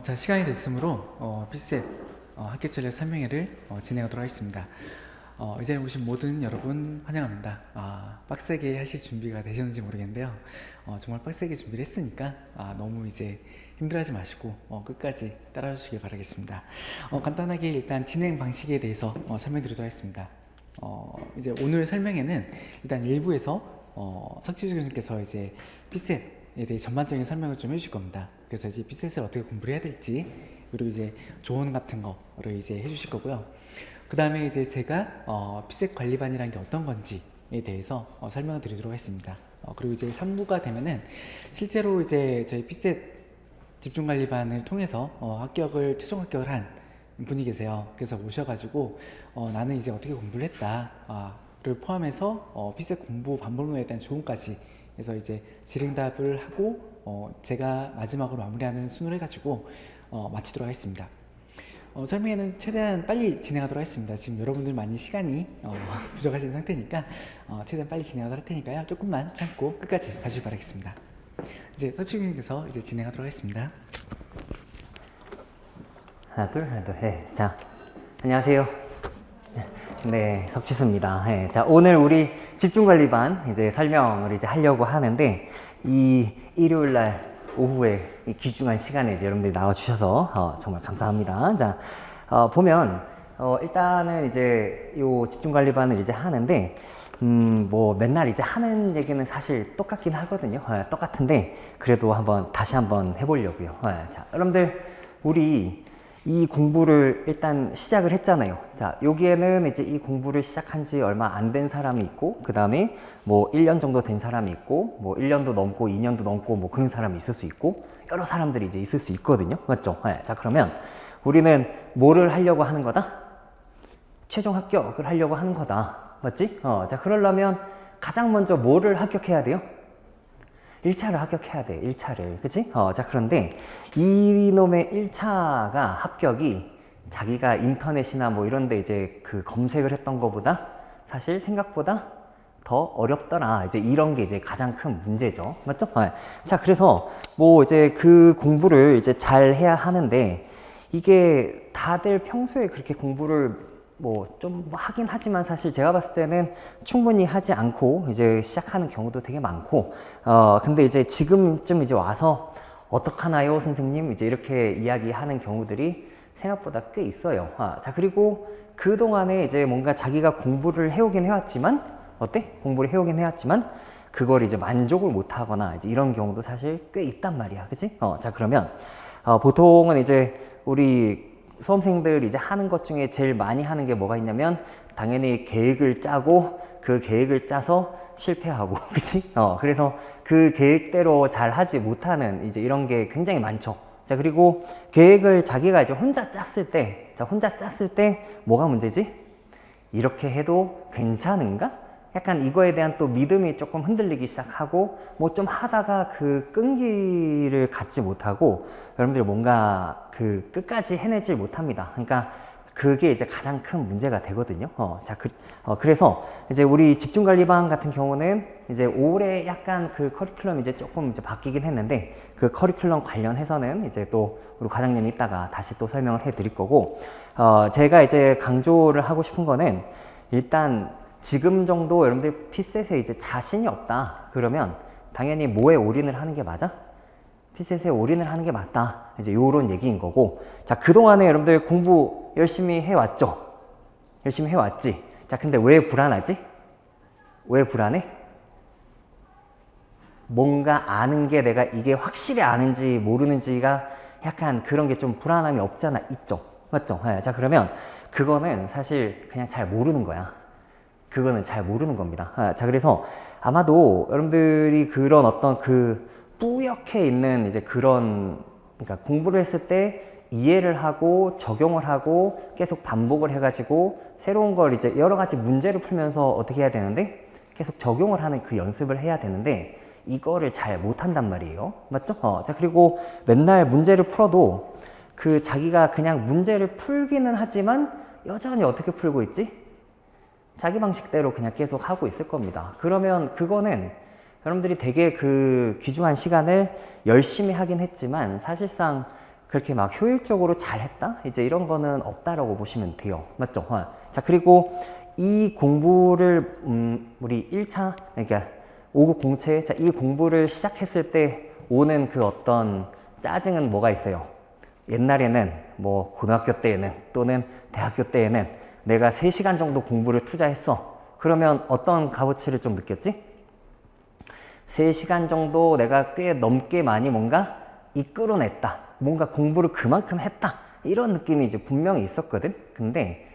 자, 시간이 됐으므로 필셋 학교 전략 설명회를 진행하도록 하겠습니다. 이제 오신 모든 여러분 환영합니다. 빡세게 하실 준비가 되셨는지 모르겠는데요. 정말 빡세게 준비를 했으니까 너무 이제 힘들어하지 마시고 끝까지 따라와 주시길 바라겠습니다. 간단하게 일단 진행 방식에 대해서 설명드리도록 하겠습니다. 이제 오늘 설명회는 일단 1부에서 석지수 교수님께서 이제 필셋에 대해 전반적인 설명을 좀 해주실 겁니다. 그래서 이제 필셋을 어떻게 공부를 해야 될지, 그리고 이제 조언 같은 거를 이제 해주실 거고요. 그 다음에 이제 제가 필셋 관리반이라는 게 어떤 건지에 대해서 설명을 드리도록 하겠습니다. 그리고 이제 3부가 되면은 실제로 이제 저희 필셋 집중관리반을 통해서 최종 합격을 한 분이 계세요. 그래서 오셔가지고 나는 이제 어떻게 공부를 했다를 포함해서 필셋 공부 반복론에 대한 조언까지 해서 이제 질의응답을 하고 제가 마지막으로 마무리하는 순으로 해가지고 마치도록 하겠습니다. 설명회는 최대한 빨리 진행하도록 하겠습니다. 지금 여러분들 많이 시간이 부족하신 상태니까 최대한 빨리 진행하도록 할 테니까요. 조금만 참고 끝까지 봐주시기 바라겠습니다. 이제 서치국님께서 이제 진행하도록 하겠습니다. 하나 둘. 자, 안녕하세요. 네, 석지수입니다. 자, 오늘 우리 집중관리반 이제 설명을 이제 하려고 하는데, 이 일요일날 오후에 이 귀중한 시간에 이제 여러분들이 나와주셔서 정말 감사합니다. 자, 보면 일단은 이제 요 집중관리반을 이제 하는데, 뭐 맨날 이제 하는 얘기는 사실 똑같긴 하거든요. 똑같은데 그래도 다시 한번 해보려고요. 자, 여러분들 우리 이 공부를 일단 시작을 했잖아요. 자, 여기에는 이제 이 공부를 시작한 지 얼마 안 된 사람이 있고, 그 다음에 뭐 1년 정도 된 사람이 있고, 뭐 1년도 넘고 2년도 넘고 뭐 그런 사람이 있을 수 있고, 여러 사람들이 이제 있을 수 있거든요. 맞죠? 자, 그러면 우리는 뭐를 하려고 하는 거다? 최종 합격을 하려고 하는 거다. 맞지? 자, 그러려면 가장 먼저 뭐를 합격해야 돼요? 1차를 합격해야 돼. 1차를. 그치? 자, 그런데 이놈의 1차가 합격이 자기가 인터넷이나 뭐 이런데 이제 그 검색을 했던 것보다 사실 생각보다 더 어렵더라. 이제 이런 게 이제 가장 큰 문제죠. 맞죠? 자, 그래서 뭐 이제 그 공부를 이제 잘 해야 하는데, 이게 다들 평소에 그렇게 공부를 뭐 좀 하긴 하지만 사실 제가 봤을 때는 충분히 하지 않고 이제 시작하는 경우도 되게 많고, 근데 이제 지금쯤 이제 와서 어떡하나요 선생님 이제 이렇게 이야기하는 경우들이 생각보다 꽤 있어요. 자, 그리고 그동안에 이제 뭔가 자기가 공부를 해오긴 해왔지만, 공부를 해오긴 해왔지만 그걸 이제 만족을 못 하거나 이제 이런 경우도 사실 꽤 있단 말이야. 그치? 자, 그러면 보통은 이제 우리 수험생들 이제 하는 것 중에 제일 많이 하는 게 뭐가 있냐면, 당연히 계획을 짜고 그 계획을 짜서 실패하고, 그치? 그래서 그 계획대로 잘 하지 못하는 이제 이런 게 굉장히 많죠. 자, 그리고 계획을 자기가 이제 혼자 짰을 때, 뭐가 문제지? 이렇게 해도 괜찮은가? 약간 이거에 대한 또 믿음이 조금 흔들리기 시작하고, 뭐 좀 하다가 그 끈기를 갖지 못하고 여러분들이 뭔가 그 끝까지 해내질 못합니다. 그러니까 그게 이제 가장 큰 문제가 되거든요. 자, 그래서 이제 우리 집중관리반 같은 경우는 이제 올해 약간 그 커리큘럼이 이제 조금 이제 바뀌긴 했는데, 그 커리큘럼 관련해서는 이제 또 우리 과장님이 이따가 다시 또 설명을 해 드릴 거고, 제가 이제 강조를 하고 싶은 거는, 일단 지금 정도 여러분들 필셋에 이제 자신이 없다 그러면 당연히 뭐에 올인을 하는 게 맞아? 필셋에 올인을 하는 게 맞다. 이제 요런 얘기인 거고, 자, 그동안에 여러분들 공부 열심히 해왔죠? 열심히 해왔지? 자, 근데 왜 불안하지? 왜 불안해? 뭔가 아는 게 내가 이게 확실히 아는지 모르는지가 약간 그런 게 좀 불안함이 없잖아. 있죠? 맞죠? 자, 그러면 그거는 사실 그냥 잘 모르는 거야. 그거는 잘 모르는 겁니다. 자, 그래서 아마도 여러분들이 그런 어떤 그 뿌옇게 있는 이제 그런, 그러니까 공부를 했을 때 이해를 하고 적용을 하고 계속 반복을 해가지고 새로운 걸 이제 여러 가지 문제를 풀면서 어떻게 해야 되는데, 계속 적용을 하는 그 연습을 해야 되는데, 이거를 잘 못한단 말이에요. 맞죠? 자, 그리고 맨날 문제를 풀어도 그 자기가 그냥 문제를 풀기는 하지만 여전히 어떻게 풀고 있지? 자기 방식대로 그냥 계속 하고 있을 겁니다. 그러면 그거는 여러분들이 되게 그 귀중한 시간을 열심히 하긴 했지만 사실상 그렇게 막 효율적으로 잘했다? 이제 이런 거는 없다라고 보시면 돼요. 맞죠? 자, 그리고 이 공부를 우리 1차 그러니까 5급 공채 자, 이 공부를 시작했을 때 오는 그 어떤 짜증은 뭐가 있어요? 옛날에는 뭐 고등학교 때에는 또는 대학교 때에는 내가 3시간 정도 공부를 투자했어. 그러면 어떤 값어치를 좀 느꼈지? 3시간 정도 내가 꽤 넘게 많이 뭔가 이끌어냈다. 뭔가 공부를 그만큼 했다. 이런 느낌이 이제 분명히 있었거든. 근데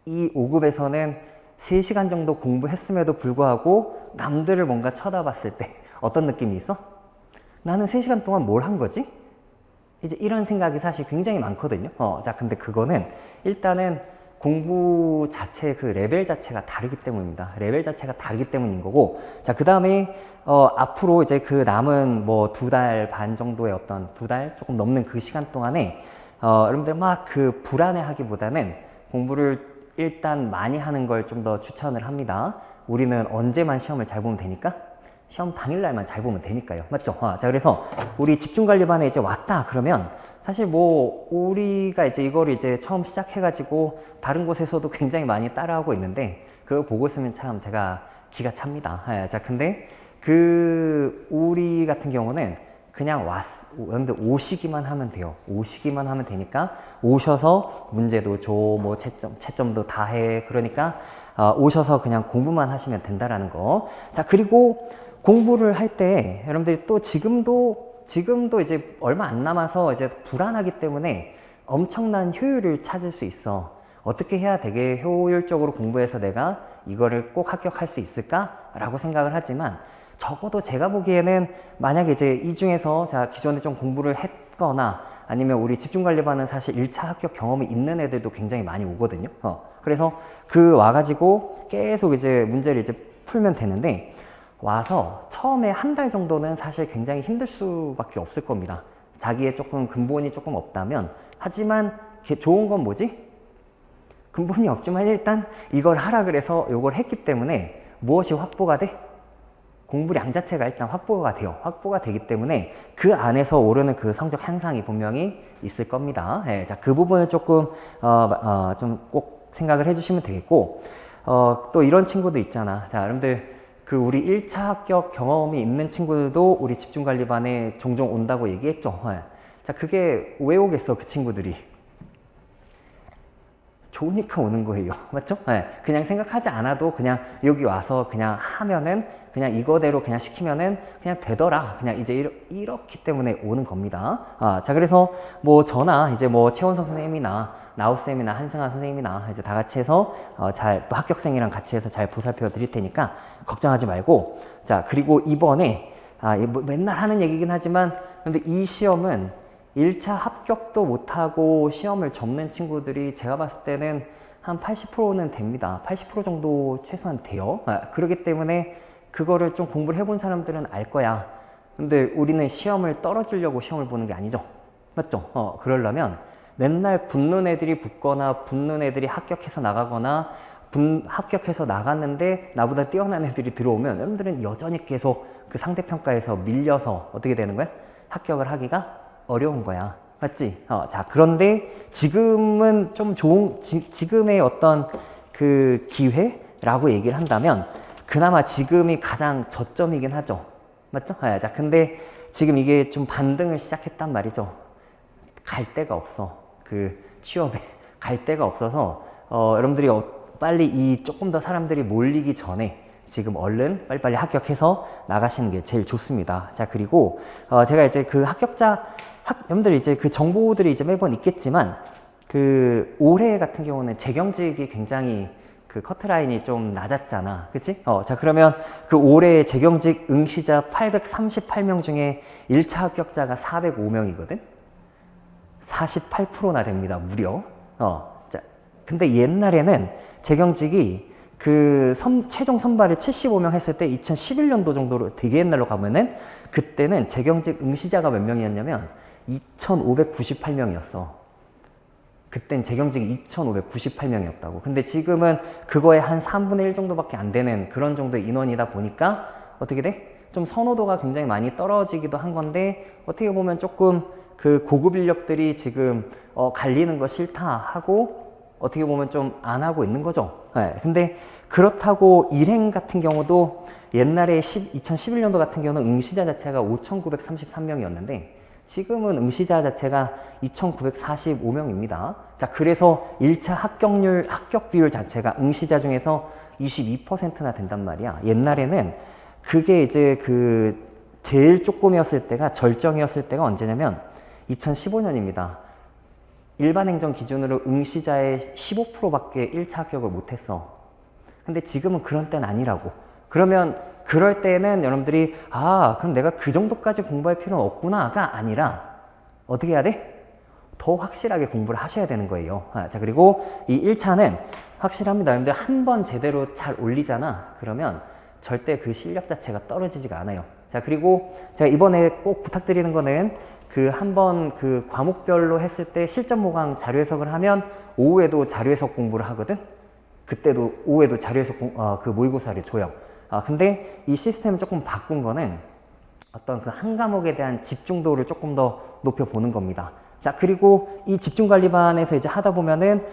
이 5급에서는 3시간 정도 공부했음에도 불구하고 남들을 뭔가 쳐다봤을 때 어떤 느낌이 있어? 나는 3시간 동안 뭘 한 거지? 이제 이런 생각이 사실 굉장히 많거든요. 자, 근데 그거는 일단은 공부 자체 그 레벨 자체가 다르기 때문입니다. 레벨 자체가 다르기 때문인 거고, 자, 그 다음에 앞으로 이제 그 남은 뭐 2달 반 정도의 어떤 2달 조금 넘는 그 시간 동안에 여러분들 막 그 불안해하기보다는 공부를 일단 많이 하는 걸 좀 더 추천을 합니다. 우리는 언제만 시험을 잘 보면 되니까 시험 당일날만 잘 보면 되니까요. 맞죠? 자, 그래서 우리 집중관리반에 이제 왔다 그러면 사실 뭐 우리가 이제 이거를 이제 처음 시작해가지고 다른 곳에서도 굉장히 많이 따라하고 있는데 그거 보고 있으면 참 제가 기가 찹니다. 자, 근데 그 우리 같은 경우는 그냥 여러분들 오시기만 하면 돼요. 오시기만 하면 되니까 오셔서 문제도 줘, 뭐 채점도 다 해. 그러니까 오셔서 그냥 공부만 하시면 된다라는 거. 자, 그리고 공부를 할 때 여러분들이 또 지금도 이제 얼마 안 남아서 이제 불안하기 때문에 엄청난 효율을 찾을 수 있어. 어떻게 해야 되게 효율적으로 공부해서 내가 이거를 꼭 합격할 수 있을까라고 생각을 하지만 적어도 제가 보기에는 만약에 이제 이 중에서 자, 기존에 좀 공부를 했거나 아니면 우리 집중관리반은 사실 1차 합격 경험이 있는 애들도 굉장히 많이 오거든요. 그래서 그 와가지고 계속 이제 문제를 이제 풀면 되는데 와서 처음에 한 달 정도는 사실 굉장히 힘들 수밖에 없을 겁니다. 자기의 조금 근본이 조금 없다면. 하지만 좋은 건 뭐지? 근본이 없지만 일단 이걸 하라 그래서 이걸 했기 때문에 무엇이 확보가 돼? 공부량 자체가 일단 확보가 돼요. 확보가 되기 때문에 그 안에서 오르는 그 성적 향상이 분명히 있을 겁니다. 자, 그 부분을 조금 좀 꼭 생각을 해주시면 되겠고, 또 이런 친구도 있잖아. 자, 여러분들 그 우리 1차 합격 경험이 있는 친구들도 우리 집중관리반에 종종 온다고 얘기했죠. 자, 그게 왜 오겠어, 그 친구들이? 좋으니까 오는 거예요. 맞죠? 그냥 생각하지 않아도 그냥 여기 와서 그냥 하면은 그냥 이거대로 그냥 시키면은 그냥 되더라. 그냥 이제 이렇기 때문에 오는 겁니다. 자, 그래서 뭐 저나 이제 뭐 최원석 선생님이나 나우쌤이나 한승환 선생님이나 이제 다 같이 해서 또 합격생이랑 같이 해서 잘 보살펴 드릴 테니까 걱정하지 말고. 자, 그리고 이번에 뭐 맨날 하는 얘기긴 하지만 근데 이 시험은 1차 합격도 못하고 시험을 접는 친구들이 제가 봤을 때는 한 80%는 됩니다. 80% 정도 최소한 돼요. 그렇기 때문에 그거를 좀 공부를 해본 사람들은 알 거야. 근데 우리는 시험을 떨어지려고 시험을 보는 게 아니죠. 맞죠? 그러려면 맨날 붙는 애들이 붙거나 붙는 애들이 합격해서 나가거나 합격해서 나갔는데 나보다 뛰어난 애들이 들어오면 여러분들은 여전히 계속 그 상대평가에서 밀려서 어떻게 되는 거야? 합격을 하기가 어려운 거야. 맞지? 자, 그런데 지금은 좀 지금의 어떤 그 기회라고 얘기를 한다면 그나마 지금이 가장 저점이긴 하죠. 맞죠? 자, 근데 지금 이게 좀 반등을 시작했단 말이죠. 갈 데가 없어. 그 취업에 갈 데가 없어서 여러분들이 빨리 조금 더 사람들이 몰리기 전에 지금 얼른 빨리빨리 합격해서 나가시는 게 제일 좋습니다. 자, 그리고 제가 이제 그 여러분들이 이제 그 정보들이 이제 매번 있겠지만 그 올해 같은 경우는 재경직이 굉장히 그 커트라인이 좀 낮았잖아. 그치? 자, 그러면 그 올해 재경직 응시자 838명 중에 1차 합격자가 405명이거든? 48%나 됩니다, 무려. 자, 근데 옛날에는 재경직이 그 최종 선발을 75명 했을 때 2011년도 정도로 되게 옛날로 가면은 그때는 재경직 응시자가 몇 명이었냐면 2,598명이었어. 그땐 재경직이 2,598명이었다고. 근데 지금은 그거의 한 3분의 1 정도밖에 안 되는 그런 정도의 인원이다 보니까 어떻게 돼? 좀 선호도가 굉장히 많이 떨어지기도 한 건데 어떻게 보면 조금 그 고급 인력들이 지금 갈리는 거 싫다 하고 어떻게 보면 좀 안 하고 있는 거죠. 네, 근데 그렇다고 일행 같은 경우도 옛날에 2011년도 같은 경우는 응시자 자체가 5,933명이었는데 지금은 응시자 자체가 2,945명입니다. 자, 그래서 1차 합격 비율 자체가 응시자 중에서 22%나 된단 말이야. 옛날에는 그게 이제 그 제일 조금이었을 때가 절정이었을 때가 언제냐면 2015년입니다. 일반 행정 기준으로 응시자의 15%밖에 1차 합격을 못했어. 근데 지금은 그런 때는 아니라고. 그러면 그럴 때는 여러분들이 그럼 내가 그 정도까지 공부할 필요는 없구나가 아니라 어떻게 해야 돼? 더 확실하게 공부를 하셔야 되는 거예요. 자, 그리고 이 1차는 확실합니다. 여러분들 한 번 제대로 잘 올리잖아. 그러면 절대 그 실력 자체가 떨어지지가 않아요. 자, 그리고 제가 이번에 꼭 부탁드리는 거는 그 한 번 그 과목별로 했을 때 실전 모강 자료 해석을 하면 오후에도 자료 해석 공부를 하거든. 그때도 오후에도 자료 해석 그 모의고사를 줘요. 근데 이 시스템을 조금 바꾼 거는 어떤 그 한 과목에 대한 집중도를 조금 더 높여보는 겁니다. 자, 그리고 이 집중관리반에서 이제 하다 보면은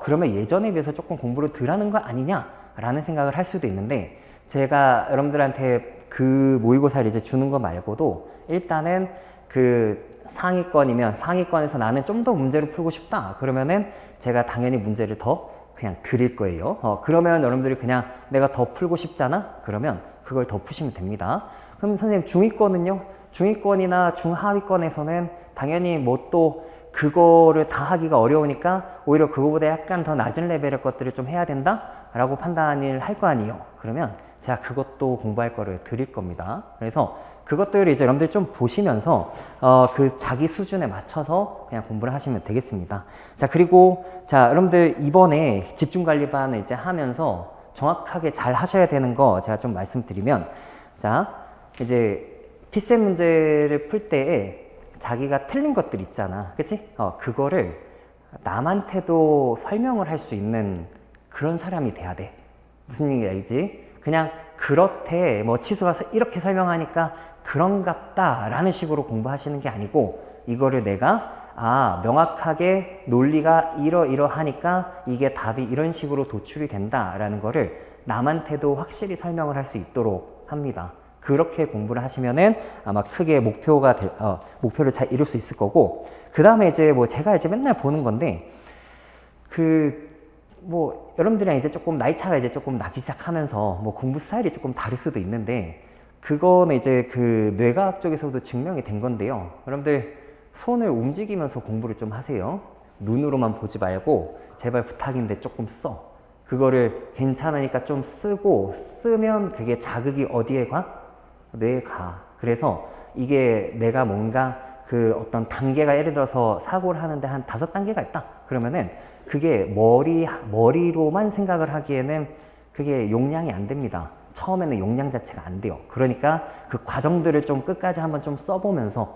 그러면 예전에 비해서 조금 공부를 덜 하는 거 아니냐라는 생각을 할 수도 있는데 제가 여러분들한테 그 모의고사를 이제 주는 거 말고도 일단은 그 상위권이면 상위권에서 나는 좀 더 문제를 풀고 싶다 그러면은 제가 당연히 문제를 더 그냥 드릴 거예요. 그러면 여러분들이 그냥 내가 더 풀고 싶잖아? 그러면 그걸 더 푸시면 됩니다. 그럼 선생님 중위권은요? 중위권이나 중하위권에서는 당연히 뭐 또 그거를 다 하기가 어려우니까 오히려 그거보다 약간 더 낮은 레벨의 것들을 좀 해야 된다? 라고 판단을 할 거 아니에요. 그러면 제가 그것도 공부할 거를 드릴 겁니다. 그래서 그것들을 이제 여러분들 좀 보시면서 그 자기 수준에 맞춰서 그냥 공부를 하시면 되겠습니다. 자, 그리고 자, 여러분들 이번에 집중관리반을 이제 하면서 정확하게 잘 하셔야 되는 거 제가 좀 말씀드리면 자, 이제 피셋 문제를 풀 때에 자기가 틀린 것들 있잖아. 그치? 그거를 남한테도 설명을 할 수 있는 그런 사람이 돼야 돼. 무슨 얘기인지 알지? 그냥 그렇대 뭐 치수가 이렇게 설명하니까 그런갑다 라는 식으로 공부하시는 게 아니고 이거를 내가 명확하게 논리가 이러이러하니까 이게 답이 이런 식으로 도출이 된다 라는 거를 남한테도 확실히 설명을 할 수 있도록 합니다. 그렇게 공부를 하시면은 아마 크게 목표를 잘 이룰 수 있을 거고 그 다음에 이제 뭐 제가 이제 맨날 보는 건데 뭐 여러분들이랑 이제 조금 나이 차가 이제 조금 나기 시작하면서 뭐 공부 스타일이 조금 다를 수도 있는데 그거는 이제 그 뇌과학 쪽에서도 증명이 된 건데요. 여러분들 손을 움직이면서 공부를 좀 하세요. 눈으로만 보지 말고 제발 부탁인데 조금 써. 그거를 괜찮으니까 좀 쓰고 쓰면 그게 자극이 어디에 가? 뇌에 가. 그래서 이게 내가 뭔가 그 어떤 단계가 예를 들어서 사고를 하는데 한 5단계가 있다. 그러면은 그게 머리로만 생각을 하기에는 그게 용량이 안 됩니다. 처음에는 용량 자체가 안 돼요. 그러니까 그 과정들을 좀 끝까지 한번 좀 써보면서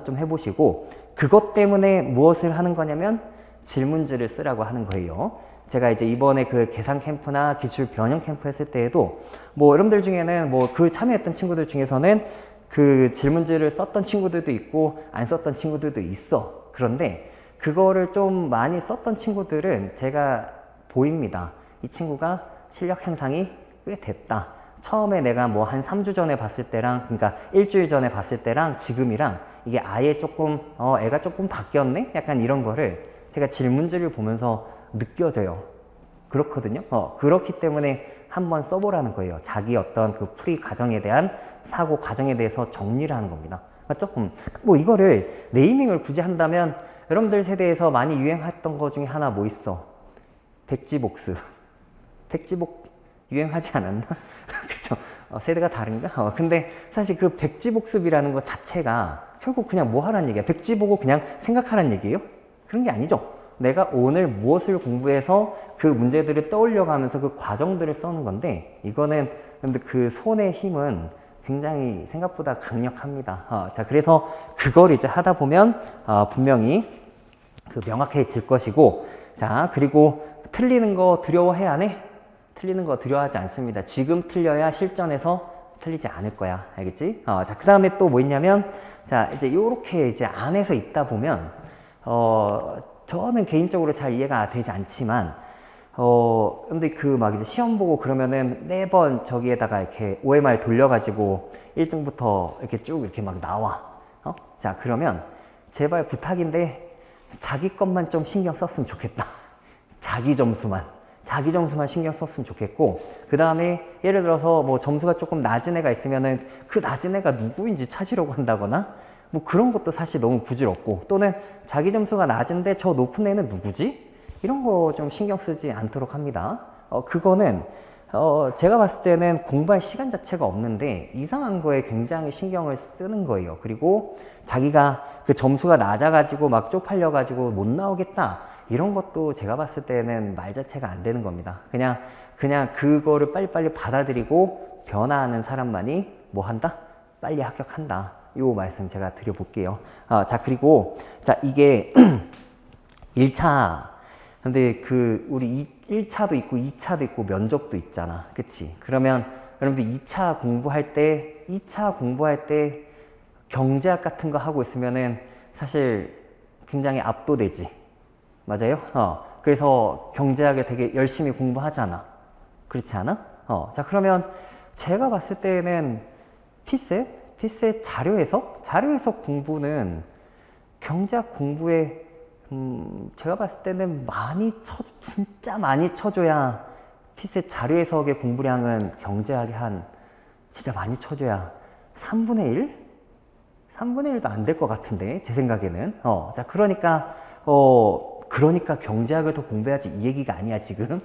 좀 해보시고 그것 때문에 무엇을 하는 거냐면 질문지를 쓰라고 하는 거예요. 제가 이제 이번에 그 계산 캠프나 기출 변형 캠프 했을 때에도 뭐 여러분들 중에는 뭐 그 참여했던 친구들 중에서는 그 질문지를 썼던 친구들도 있고 안 썼던 친구들도 있어. 그런데 그거를 좀 많이 썼던 친구들은 제가 보입니다. 이 친구가 실력 향상이 꽤 됐다. 처음에 내가 뭐 한 3주 전에 봤을 때랑 그러니까 일주일 전에 봤을 때랑 지금이랑 이게 아예 조금 애가 조금 바뀌었네? 약간 이런 거를 제가 질문지를 보면서 느껴져요. 그렇거든요. 그렇기 때문에 한번 써보라는 거예요. 자기 어떤 그 풀이 과정에 대한 사고 과정에 대해서 정리를 하는 겁니다. 맞죠? 뭐 이거를 네이밍을 굳이 한다면 여러분들 세대에서 많이 유행했던 거 중에 하나 뭐 있어? 백지복수. 백지복 유행하지 않았나? 그쵸? 세대가 다른가? 근데 사실 그 백지복습이라는 것 자체가 결국 그냥 뭐 하라는 얘기야? 백지 보고 그냥 생각하라는 얘기예요? 그런 게 아니죠. 내가 오늘 무엇을 공부해서 그 문제들을 떠올려가면서 그 과정들을 써는 건데 이거는 근데 그 손의 힘은 굉장히 생각보다 강력합니다. 자, 그래서 그걸 이제 하다 보면 분명히 그 명확해질 것이고 자, 그리고 틀리는 거 두려워해 안 해? 틀리는 거 두려워하지 않습니다. 지금 틀려야 실전에서 틀리지 않을 거야. 알겠지? 자, 그 다음에 또 뭐 있냐면, 자, 이제 요렇게 이제 안에서 있다 보면, 저는 개인적으로 잘 이해가 되지 않지만, 근데 그 막 이제 시험 보고 그러면은 매번 저기에다가 이렇게 OMR 돌려가지고 1등부터 이렇게 쭉 이렇게 막 나와. 자, 그러면 제발 부탁인데 자기 것만 좀 신경 썼으면 좋겠다. 자기 점수만 신경 썼으면 좋겠고, 그 다음에 예를 들어서 뭐 점수가 조금 낮은 애가 있으면은 그 낮은 애가 누구인지 찾으려고 한다거나 뭐 그런 것도 사실 너무 부질없고, 또는 자기 점수가 낮은데 저 높은 애는 누구지? 이런 거 좀 신경 쓰지 않도록 합니다. 그거는 제가 봤을 때는 공부할 시간 자체가 없는데 이상한 거에 굉장히 신경을 쓰는 거예요. 그리고 자기가 그 점수가 낮아가지고 막 쪽팔려가지고 못 나오겠다, 이런 것도 제가 봤을 때는 말 자체가 안 되는 겁니다. 그냥 그거를 빨리빨리 받아들이고 변화하는 사람만이 뭐 한다? 빨리 합격한다. 요 말씀 제가 드려볼게요. 자, 그리고 자, 이게 1차, 근데 우리 1차도 있고 2차도 있고 면접도 있잖아. 그치? 그러면 여러분들 2차 공부할 때 경제학 같은 거 하고 있으면은 사실 굉장히 압도되지. 맞아요? 그래서 경제학에 되게 열심히 공부하잖아. 그렇지 않아? 자, 그러면 제가 봤을 때는 피셋 자료 해석 공부는 경제학 공부에 제가 봤을 때는 진짜 많이 쳐줘야, 피셋 자료 해석의 공부량은 경제학에 진짜 많이 쳐줘야 3분의 1? 3분의 1도 안 될 것 같은데, 제 생각에는. 자, 그러니까 경제학을 더 공부해야지, 이 얘기가 아니야, 지금.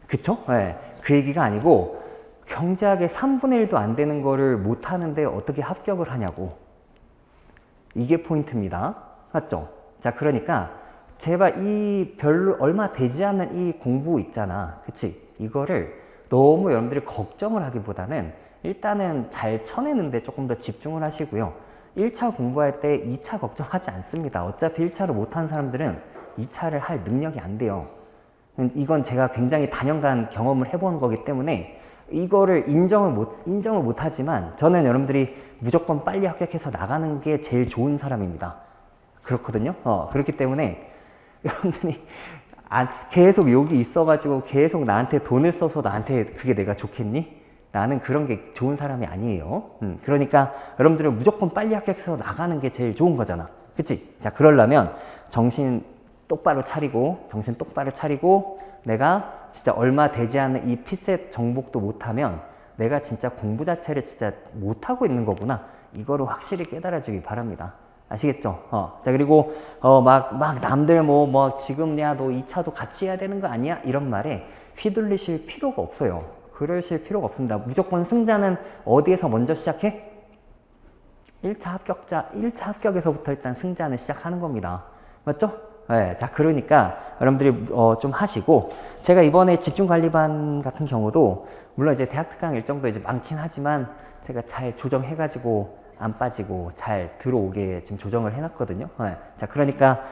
그쵸? 네, 그 얘기가 아니고, 경제학의 3분의 1도 안 되는 거를 못 하는데 어떻게 합격을 하냐고. 이게 포인트입니다. 맞죠? 자, 그러니까 제발 별로 얼마 되지 않는 이 공부 있잖아. 그치? 이거를 너무 여러분들이 걱정을 하기보다는 일단은 잘 쳐내는데 조금 더 집중을 하시고요. 1차 공부할 때 2차 걱정하지 않습니다. 어차피 1차를 못한 사람들은 2차를 할 능력이 안 돼요. 이건 제가 굉장히 단연간 경험을 해본 거기 때문에 이거를 인정을 못 하지만, 저는 여러분들이 무조건 빨리 합격해서 나가는 게 제일 좋은 사람입니다. 그렇거든요. 그렇기 때문에 여러분들이 계속 여기 있어가지고 계속 나한테 돈을 써서 나한테 그게 내가 좋겠니? 나는 그런 게 좋은 사람이 아니에요. 그러니까 여러분들은 무조건 빨리 합격해서 나가는 게 제일 좋은 거잖아. 그치? 자, 그러려면 정신 똑바로 차리고 내가 진짜 얼마 되지 않은 이 피셋 정복도 못하면 내가 진짜 공부 자체를 진짜 못하고 있는 거구나, 이거를 확실히 깨달아주기 바랍니다. 아시겠죠? 자, 그리고 막 남들 뭐 지금 야 너 2차도 같이 해야 되는 거 아니야? 이런 말에 휘둘리실 필요가 없어요. 그러실 필요가 없습니다. 무조건 승자는 어디에서 먼저 시작해? 1차 합격에서부터 일단 승자는 시작하는 겁니다. 맞죠? 네, 자, 그러니까 여러분들이 좀 하시고, 제가 이번에 집중관리반 같은 경우도 물론 이제 대학 특강 일정도 이제 많긴 하지만 제가 잘 조정해가지고 안 빠지고 잘 들어오게 지금 조정을 해놨거든요. 네, 자, 그러니까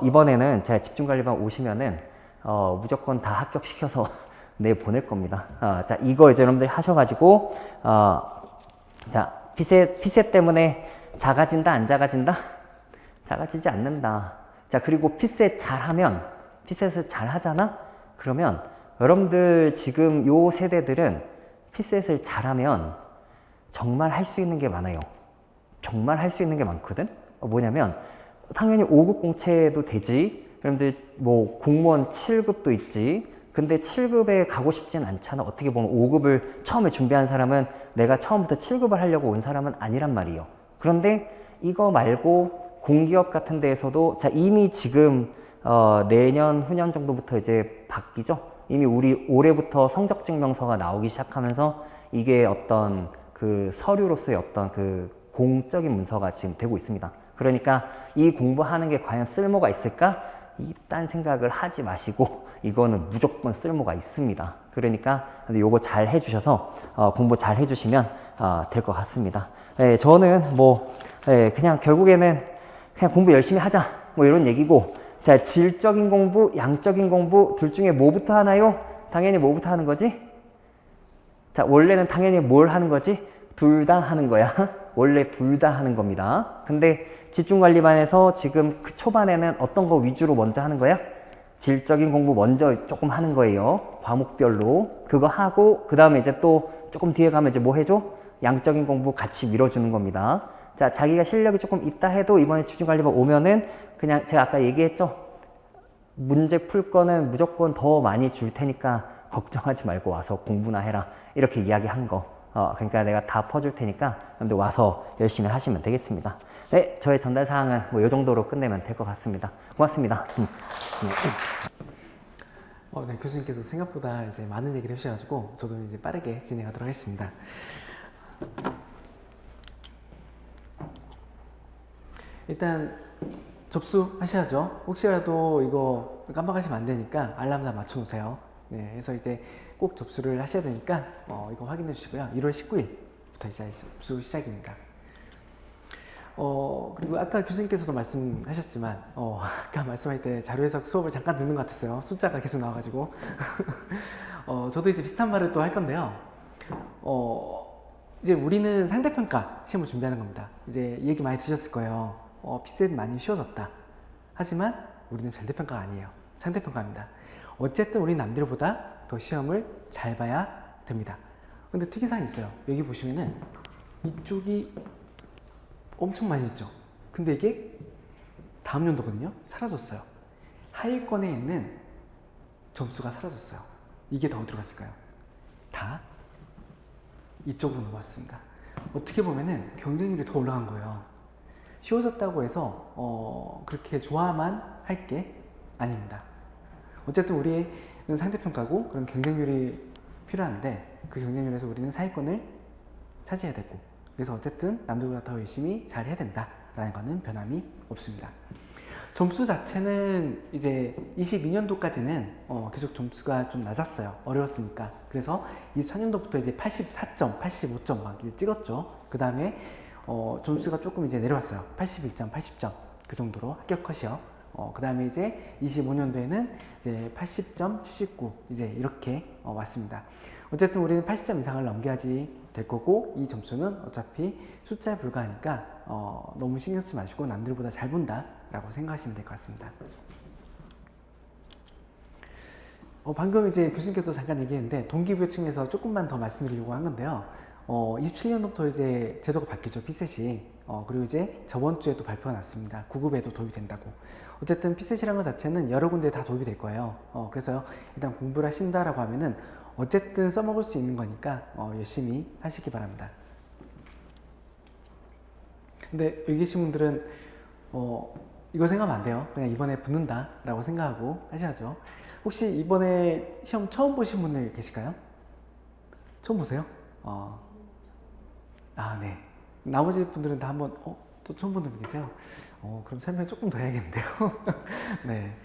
이번에는 제가 집중관리반 오시면은 무조건 다 합격시켜서 내보낼 겁니다. 자, 이거 이제 여러분들이 하셔가지고 자, 피셋 때문에 작아진다, 안 작아진다? 작아지지 않는다. 자, 그리고 피셋을 잘 하잖아? 그러면 여러분들 지금 요 세대들은 피셋을 잘하면 정말 할 수 있는 게 많아요. 정말 할 수 있는 게 많거든? 뭐냐면 당연히 5급 공채도 되지. 여러분들 뭐 공무원 7급도 있지. 근데 7급에 가고 싶진 않잖아. 어떻게 보면 5급을 처음에 준비한 사람은 내가 처음부터 7급을 하려고 온 사람은 아니란 말이에요. 그런데 이거 말고 공기업 같은 데에서도, 자, 이미 지금 내년 후년 정도부터 이제 바뀌죠. 이미 우리 올해부터 성적 증명서가 나오기 시작하면서 이게 어떤 그 서류로서의 어떤 그 공적인 문서가 지금 되고 있습니다. 그러니까 이 공부하는 게 과연 쓸모가 있을까? 이딴 생각을 하지 마시고 이거는 무조건 쓸모가 있습니다. 그러니까 요거 잘 해주셔서 공부 잘 해주시면 될 것 같습니다. 네, 저는 뭐 그냥 결국에는 그냥 공부 열심히 하자, 뭐 이런 얘기고, 자, 질적인 공부, 양적인 공부 둘 중에 뭐부터 하나요? 당연히 뭐부터 하는 거지? 자, 자, 원래는 당연히 뭘 하는 거지? 둘 다 하는 거야. 원래 둘 다 하는 겁니다. 근데 집중관리반에서 지금 그 초반에는 어떤 거 위주로 먼저 하는 거야? 질적인 공부 먼저 조금 하는 거예요. 과목별로. 그거 하고, 그 다음에 이제 또 조금 뒤에 가면 이제 뭐 해줘? 양적인 공부 같이 밀어주는 겁니다. 자, 자기가 실력이 조금 있다 해도 이번에 집중관리반 오면은 그냥 제가 아까 얘기했죠? 문제 풀 거는 무조건 더 많이 줄 테니까 걱정하지 말고 와서 공부나 해라. 이렇게 이야기한 거. 그러니까 내가 다 퍼줄 테니까 여러분들 와서 열심히 하시면 되겠습니다. 네, 저의 전달 사항은 뭐 이 정도로 끝내면 될 것 같습니다. 고맙습니다. 네, 교수님께서 생각보다 이제 많은 얘기를 해주셔가지고 저도 이제 빠르게 진행하도록 하겠습니다. 일단 접수하셔야죠. 혹시라도 이거 깜빡하시면 안 되니까 알람 다 맞춰놓으세요. 네, 그래서 이제 꼭 접수를 하셔야 되니까 이거 확인해 주시고요. 1월 19일부터 이제 접수 시작입니다. 그리고 아까 교수님께서도 말씀하셨지만 아까 말씀할 때 자료 해석 수업을 잠깐 듣는 것 같았어요. 숫자가 계속 나와가지고 저도 이제 비슷한 말을 또 할 건데요. 이제 우리는 상대평가 시험을 준비하는 겁니다. 이제 얘기 많이 들으셨을 거예요. 피셋 많이 쉬워졌다. 하지만 우리는 절대평가가 아니에요. 상대평가입니다. 어쨌든 우리 남들보다 더 시험을 잘 봐야 됩니다. 근데 특이사항이 있어요. 여기 보시면은 이쪽이 엄청 많이 있죠. 근데 이게 다음 연도거든요. 사라졌어요. 하위권에 있는 점수가 사라졌어요. 이게 다 어디로 갔을까요? 다 이쪽으로 넘어왔습니다. 어떻게 보면은 경쟁률이 더 올라간 거예요. 쉬워졌다고 해서 그렇게 좋아만 할 게 아닙니다. 어쨌든 우리는 상대평가고 그런 경쟁률이 필요한데 그 경쟁률에서 우리는 상위권을 차지해야 되고, 그래서 어쨌든 남들보다 더 열심히 잘 해야 된다라는 거는 변함이 없습니다. 점수 자체는 이제 22년도까지는 계속 점수가 좀 낮았어요. 어려웠으니까. 그래서 24년도부터 이제 84점, 85점 막 이제 찍었죠. 그 다음에 점수가 조금 이제 내려왔어요. 81점, 80점 그 정도로 합격 컷이요. 그 다음에 이제 25년도에는 이제 80점, 79 이제 이렇게 왔습니다. 어쨌든 우리는 80점 이상을 넘겨야지 될 거고, 이 점수는 어차피 숫자에 불과하니까 너무 신경 쓰지 마시고 남들보다 잘 본다 라고 생각하시면 될 것 같습니다. 방금 이제 교수님께서 잠깐 얘기했는데 동기부여 측면에서 조금만 더 말씀드리려고 한 건데요. 27년도부터 이제 제도가 바뀌죠. 피셋이. 그리고 이제 저번 주에도 발표가 났습니다. 9급에도 도입이 된다고. 어쨌든 피셋이라는 것 자체는 여러 군데에 다 도입이 될 거예요. 그래서 일단 공부를 하신다라고 하면은 어쨌든 써먹을 수 있는 거니까 열심히 하시기 바랍니다. 근데 여기 계신 분들은 이거 생각하면 안 돼요. 그냥 이번에 붙는다 라고 생각하고 하셔야죠. 혹시 이번에 시험 처음 보신 분들 계실까요? 처음 보세요? 네. 나머지 분들은 다 한번 또 처음 본 분 계세요? 그럼 설명 조금 더 해야겠는데요. 네.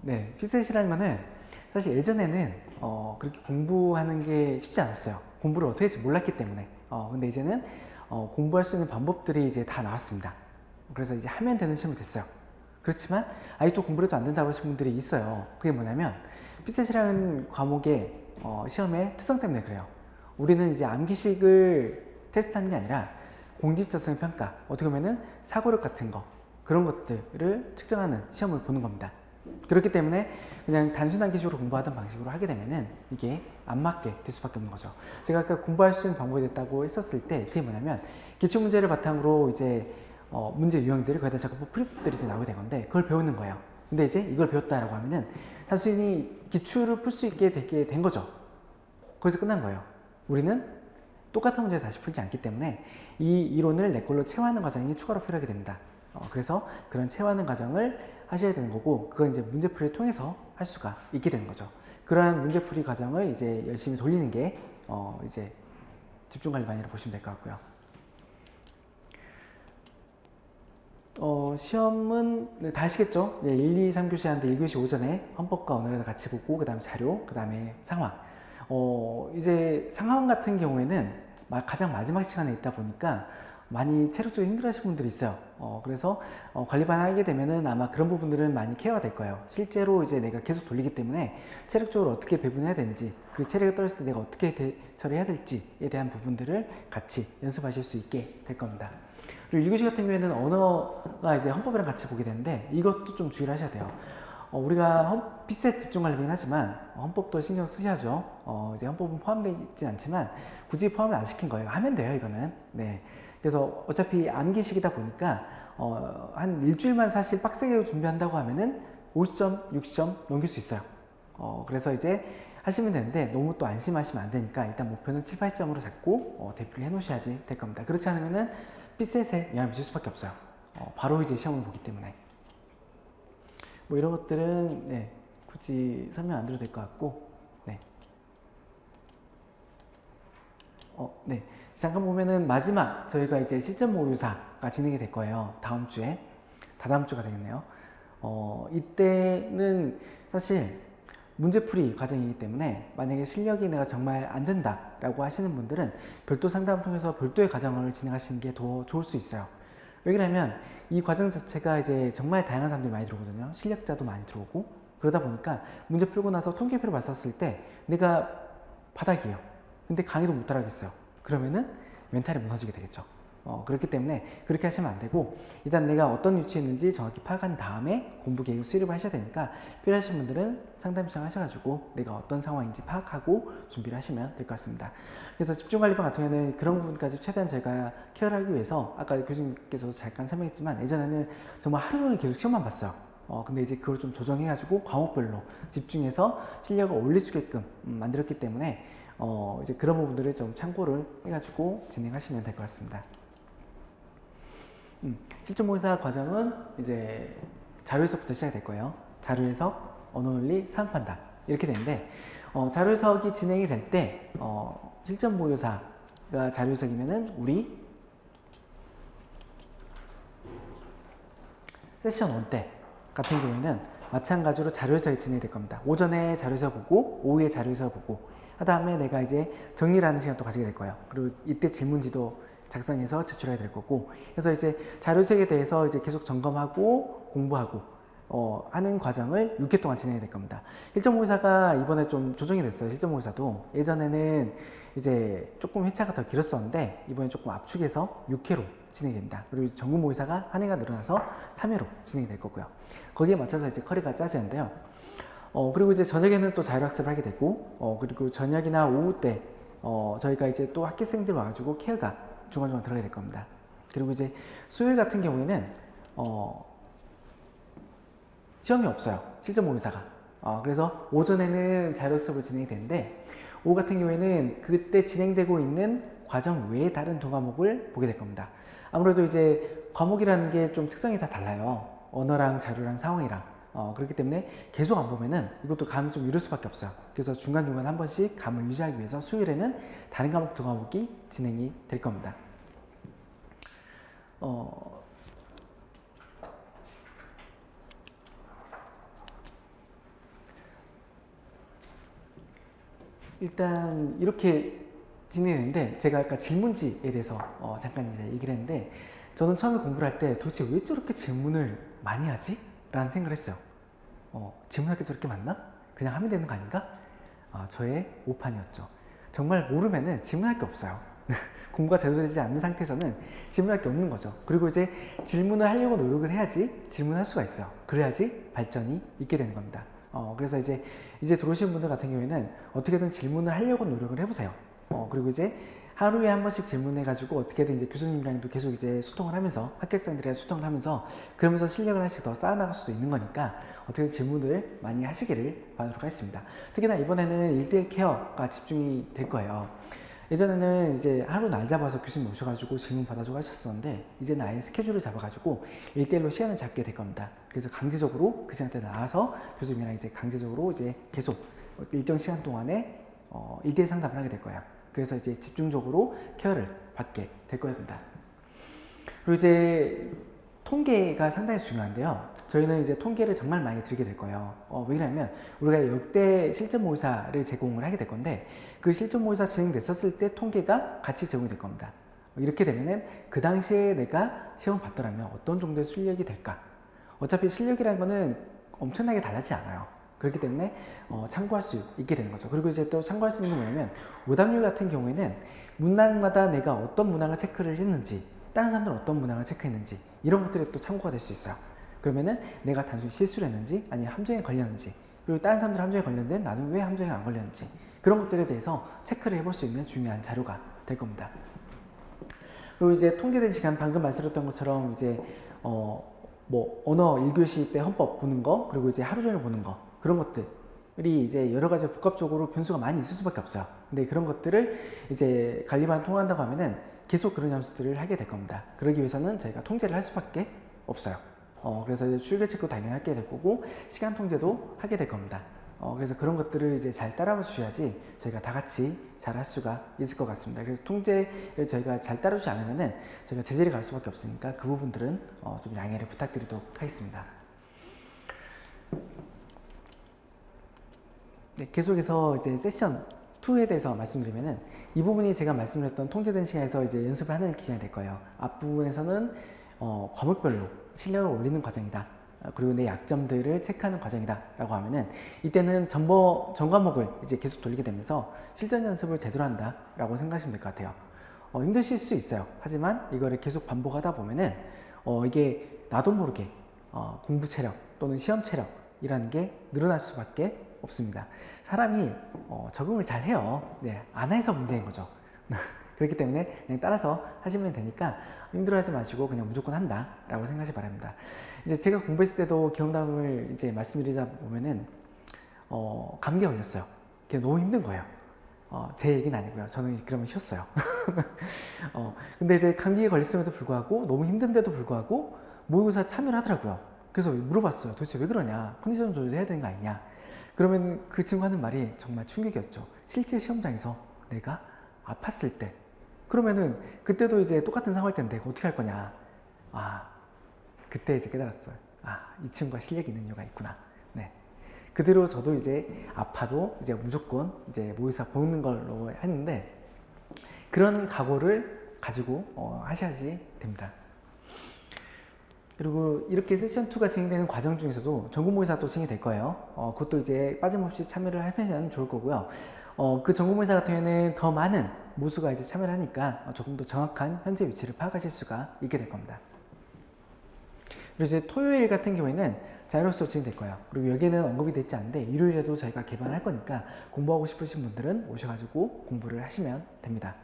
네. 피셋이라는 거는 사실 예전에는 그렇게 공부하는 게 쉽지 않았어요. 공부를 어떻게 할지 몰랐기 때문에. 근데 이제는 공부할 수 있는 방법들이 이제 다 나왔습니다. 그래서 이제 하면 되는 시험이 됐어요. 그렇지만 아직도 공부를 해도 안 된다고 하시는 분들이 있어요. 그게 뭐냐면 피셋이라는 과목의 시험의 특성 때문에 그래요. 우리는 이제 암기식을 테스트하는 게 아니라 공직자성 평가, 어떻게 보면은 사고력 같은 거, 그런 것들을 측정하는 시험을 보는 겁니다. 그렇기 때문에 그냥 단순한 기식으로 공부하던 방식으로 하게 되면은 이게 안 맞게 될 수밖에 없는 거죠. 제가 아까 공부할 수 있는 방법이 됐다고 했었을 때 그게 뭐냐면 기출문제를 바탕으로 이제 문제 유형들이 거기다 자꾸 프리프들이 이제 나오게 된 건데 그걸 배우는 거예요. 근데 이제 이걸 배웠다라고 하면은 단순히 기출을 풀 수 있게 되게 된 거죠. 거기서 끝난 거예요. 우리는 똑같은 문제를 다시 풀지 않기 때문에 이 이론을 내 걸로 체화하는 과정이 추가로 필요하게 됩니다. 그래서 그런 체화하는 과정을 하셔야 되는 거고, 그건 이제 문제풀이를 통해서 할 수가 있게 되는 거죠. 그러한 문제풀이 과정을 이제 열심히 돌리는 게 이제 집중관리반이라고 보시면 될 것 같고요. 시험은 다 아시겠죠? 1, 2, 3교시 하는데 1교시 오전에 헌법과 언어를 같이 보고 그 다음에 자료, 그 다음에 상황. 이제 상황 같은 경우에는 가장 마지막 시간에 있다 보니까 많이 체력적으로 힘들어하시는 분들이 있어요. 그래서 관리반 하게 되면은 아마 그런 부분들은 많이 케어가 될 거예요. 실제로 이제 내가 계속 돌리기 때문에 체력적으로 어떻게 배분해야 되는지, 그 체력이 떨어졌을 때 내가 어떻게 대처를 해야 될지에 대한 부분들을 같이 연습하실 수 있게 될 겁니다. 그리고 1교시 같은 경우에는 언어가 이제 헌법이랑 같이 보게 되는데 이것도 좀 주의를 하셔야 돼요. 우리가 피셋 집중관리이긴 하지만 헌법도 신경 쓰셔야죠. 이제 헌법은 포함되어 있진 않지만 굳이 포함을 안 시킨 거예요. 하면 돼요, 이거는. 네. 그래서 어차피 암기식이다 보니까 한 일주일만 사실 빡세게 준비한다고 하면은 50점, 60점 넘길 수 있어요. 그래서 이제 하시면 되는데 너무 또 안심하시면 안 되니까 일단 목표는 7, 80점으로 잡고 대피를 해 놓으셔야지 될 겁니다. 그렇지 않으면은 피셋에 영향을 미칠 수밖에 없어요. 바로 이제 시험을 보기 때문에. 뭐 이런 것들은 네, 굳이 설명 안 드려도 될 것 같고, 네. 네. 잠깐 보면은 마지막 저희가 이제 실전 모의고사가 진행이 될 거예요. 다음 주에. 다다음 주가 되겠네요. 이때는 사실 문제풀이 과정이기 때문에 만약에 실력이 내가 정말 안 된다라고 하시는 분들은 별도 상담을 통해서 별도의 과정을 진행하시는 게 더 좋을 수 있어요. 왜 그러냐면 이 과정 자체가 이제 정말 다양한 사람들이 많이 들어오거든요. 실력자도 많이 들어오고 그러다 보니까 문제 풀고 나서 통계표를 봤었을 때 내가 바닥이에요. 근데 강의도 못 따라하겠어요. 그러면은 멘탈이 무너지게 되겠죠. 그렇기 때문에 그렇게 하시면 안 되고 일단 내가 어떤 위치에 있는지 정확히 파악한 다음에 공부 계획 수립을 하셔야 되니까 필요하신 분들은 상담 신청하셔가지고 내가 어떤 상황인지 파악하고 준비를 하시면 될 것 같습니다. 그래서 집중관리반 같은 경우에는 그런 부분까지 최대한 저희가 케어를 하기 위해서 아까 교수님께서도 잠깐 설명했지만 예전에는 정말 하루 종일 계속 시험만 봤어요. 근데 이제 그걸 좀 조정해가지고 과목별로 집중해서 실력을 올릴 수 있게끔 만들었기 때문에 이제 그런 부분들을 좀 참고를 해가지고 진행하시면 될 것 같습니다. 실전 모의사 과정은 이제 자료 해석부터 시작이 될 거예요. 자료 해석, 언어 논리, 사용 판단 이렇게 되는데 자료 해석이 진행이 될 때 실전 모의사가 자료 해석이면은 우리 세션 1 때 같은 경우에는 마찬가지로 자료 해석이 진행이 될 겁니다. 오전에 자료 해석 보고 오후에 자료 해석 보고 그 다음에 내가 이제 정리를 하는 시간 또 가지게 될 거예요. 그리고 이때 질문지도 작성해서 제출해야 될 거고 그래서 이제 자료색에 대해서 이제 계속 점검하고 공부하고 하는 과정을 6회 동안 진행이 될 겁니다. 실전 모의사가 이번에 좀 조정이 됐어요. 실전 모의사도 예전에는 이제 조금 회차가 더 길었었는데 이번에 조금 압축해서 6회로 진행이 됩니다. 그리고 전국 모의사가 한 회가 늘어나서 3회로 진행이 될 거고요. 거기에 맞춰서 이제 커리가 짜지는데요. 그리고 이제 저녁에는 또 자율학습을 하게 되고 그리고 저녁이나 오후 때 저희가 이제 또 학교생들 와가지고 케어가 중간중간 들어가게 될 겁니다. 그리고 이제 수요일 같은 경우에는 시험이 없어요. 실전 모의사가. 그래서 오전에는 자율학습으로 진행이 되는데 오후 같은 경우에는 그때 진행되고 있는 과정 외에 다른 두 과목을 보게 될 겁니다. 아무래도 이제 과목이라는 게 좀 특성이 다 달라요. 언어랑 자료랑 상황이랑. 그렇기 때문에 계속 안 보면은 이것도 감을 좀 잃을 수밖에 없어요. 그래서 중간중간 한 번씩 감을 유지하기 위해서 수요일에는 다른 과목 두 과목이 진행이 될 겁니다. 일단 이렇게 진행되는데 제가 아까 질문지에 대해서 잠깐 이제 얘기를 했는데 저는 처음에 공부를 할 때 도대체 왜 저렇게 질문을 많이 하지? 라는 생각을 했어요. 질문할 게 저렇게 많나? 그냥 하면 되는 거 아닌가? 저의 오판이었죠. 정말 모르면은 질문할 게 없어요. 공부가 제대로 되지 않는 상태에서는 질문할 게 없는 거죠. 그리고 이제 질문을 하려고 노력을 해야지 질문할 수가 있어요. 그래야지 발전이 있게 되는 겁니다. 그래서 이제 들어오신 분들 같은 경우에는 어떻게든 질문을 하려고 노력을 해보세요. 그리고 이제 하루에 한 번씩 질문해가지고 어떻게든 이제 교수님이랑도 계속 이제 소통을 하면서 학교생들이랑 소통을 하면서 그러면서 실력을 하나씩 더 쌓아나갈 수도 있는 거니까 어떻게든 질문을 많이 하시기를 바라도록 하겠습니다. 특히나 이번에는 1대1 케어가 집중이 될 거예요. 예전에는 이제 하루 날 잡아서 교수님 오셔가지고 질문 받아주고 하셨었는데 이제는 아예 스케줄을 잡아가지고 1대1로 시간을 잡게 될 겁니다. 그래서 강제적으로 그 시간대 나와서 교수님이랑 이제 강제적으로 이제 계속 일정 시간 동안에 1대1 상담을 하게 될 거예요. 그래서 이제 집중적으로 케어를 받게 될 겁니다. 그리고 이제 통계가 상당히 중요한데요. 저희는 이제 통계를 정말 많이 드리게 될 거예요. 왜냐하면 우리가 역대 실전 모의사를 제공을 하게 될 건데 그 실전 모의사 진행됐었을 때 통계가 같이 제공이 될 겁니다. 이렇게 되면은 그 당시에 내가 시험을 봤더라면 어떤 정도의 실력이 될까? 어차피 실력이라는 거는 엄청나게 달라지지 않아요. 그렇기 때문에 참고할 수 있게 되는 거죠. 그리고 이제 또 참고할 수 있는 게 뭐냐면 문항률 같은 경우에는 문항마다 내가 어떤 문항을 체크를 했는지, 다른 사람들은 어떤 문항을 체크했는지 이런 것들이 또 참고가 될 수 있어요. 그러면은 내가 단순히 실수를 했는지 아니면 함정에 걸렸는지, 그리고 다른 사람들 함정에 걸렸는데 나는 왜 함정에 안 걸렸는지 그런 것들에 대해서 체크를 해볼 수 있는 중요한 자료가 될 겁니다. 그리고 이제 통제된 시간, 방금 말씀드렸던 것처럼 이제 뭐 언어 1교시 때 헌법 보는 거, 그리고 이제 하루 종일 보는 거, 그런 것들이 이제 여러 가지 복합적으로 변수가 많이 있을 수밖에 없어요. 근데 그런 것들을 이제 관리만 통한다고 하면은 계속 그런 점수들을 하게 될 겁니다. 그러기 위해서는 저희가 통제를 할 수밖에 없어요. 그래서 이제 출결 체크도 당연히 하게 될 거고 시간 통제도 하게 될 겁니다. 그래서 그런 것들을 이제 잘 따라와 주셔야지 저희가 다 같이 잘 할 수가 있을 것 같습니다. 그래서 통제를 저희가 잘 따르지 않으면은 저희가 제재를 갈 수밖에 없으니까 그 부분들은 좀 양해를 부탁드리도록 하겠습니다. 네, 계속해서 이제 세션 2에 대해서 말씀드리면은 이 부분이 제가 말씀드렸던 통제된 시간에서 이제 연습을 하는 기간이 될 거예요. 앞부분에서는 과목별로 실력을 올리는 과정이다. 그리고 내 약점들을 체크하는 과정이다 라고 하면은 이때는 전 과목을 이제 계속 돌리게 되면서 실전 연습을 제대로 한다 라고 생각하시면 될 것 같아요. 힘드실 수 있어요. 하지만 이거를 계속 반복하다 보면은 이게 나도 모르게 공부 체력 또는 시험 체력이라는 게 늘어날 수밖에 없습니다. 사람이 적응을 잘 해요. 네, 안 해서 문제인 거죠. 그렇기 때문에 그냥 따라서 하시면 되니까 힘들어하지 마시고 그냥 무조건 한다 라고 생각하시 바랍니다. 이제 제가 공부했을 때도 경험담을 이제 말씀드리다 보면은 감기에 걸렸어요. 그게 너무 힘든 거예요. 제 얘기는 아니고요. 저는 그러면 쉬었어요. 근데 이제 감기에 걸렸음에도 불구하고 너무 힘든데도 불구하고 모의고사 참여를 하더라고요. 그래서 물어봤어요. 도대체 왜 그러냐? 컨디션 조절해야 되는 거 아니냐? 그러면 그 친구 하는 말이 정말 충격이었죠. 실제 시험장에서 내가 아팠을 때, 그러면은 그때도 이제 똑같은 상황일 텐데 어떻게 할 거냐? 그때 이제 깨달았어요. 이 친구가 실력이 있는 이유가 있구나. 네. 그대로 저도 이제 아파도 이제 무조건 이제 모의사 보는 걸로 했는데 그런 각오를 가지고 하셔야지 됩니다. 그리고 이렇게 세션 2가 진행되는 과정 중에서도 전국 모의사 또 진행이 될 거예요. 그것도 이제 빠짐없이 참여를 하면 좋을 거고요. 그 전국 모의사 같은 경우에는 더 많은 모수가 이제 참여를 하니까 조금 더 정확한 현재 위치를 파악하실 수가 있게 될 겁니다. 그리고 이제 토요일 같은 경우에는 자율 수업 진행될 거예요. 그리고 여기에는 언급이 되지 않는데 일요일에도 저희가 개방을 할 거니까 공부하고 싶으신 분들은 오셔가지고 공부를 하시면 됩니다.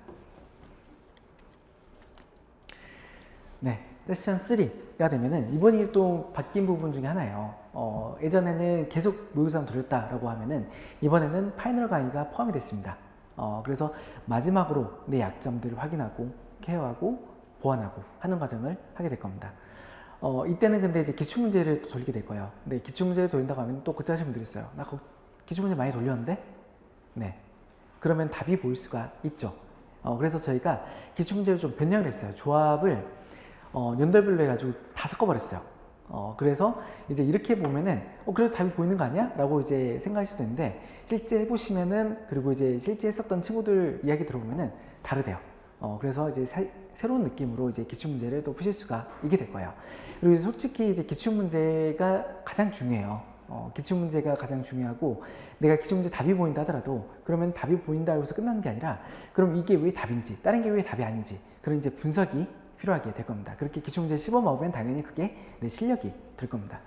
네, 세션 3가 되면은 이번이 또 바뀐 부분 중에 하나예요. 예전에는 계속 모의고사만 돌렸다라고 하면은 이번에는 파이널 강의가 포함이 됐습니다. 그래서 마지막으로 내 약점들을 확인하고 케어하고 보완하고 하는 과정을 하게 될 겁니다. 이때는 근데 이제 기출문제를 또 돌리게 될 거예요. 근데 기출문제를 돌린다고 하면 또 그짜 하시는 분들이 있어요. 나 기출문제 많이 돌렸는데? 네. 그러면 답이 보일 수가 있죠. 그래서 저희가 기출문제를 좀 변형을 했어요. 조합을 연도별로 해가지고 다 섞어버렸어요. 그래서 이제 이렇게 보면은 그래도 답이 보이는 거 아니야? 라고 이제 생각할 수도 있는데 실제 해보시면은, 그리고 이제 실제 했었던 친구들 이야기 들어보면은 다르대요. 그래서 이제 새로운 느낌으로 이제 기출문제를 또 푸실 수가 있게 될 거예요. 그리고 솔직히 이제 기출문제가 가장 중요해요. 기출문제가 가장 중요하고, 내가 기출문제 답이 보인다 하더라도 그러면 답이 보인다 해서 끝나는 게 아니라 그럼 이게 왜 답인지, 다른 게 왜 답이 아닌지, 그런 이제 분석이 필요하게 될 겁니다. 그렇게 기출문제 시범 먹으면 당연히 그게 내 실력이 될 겁니다.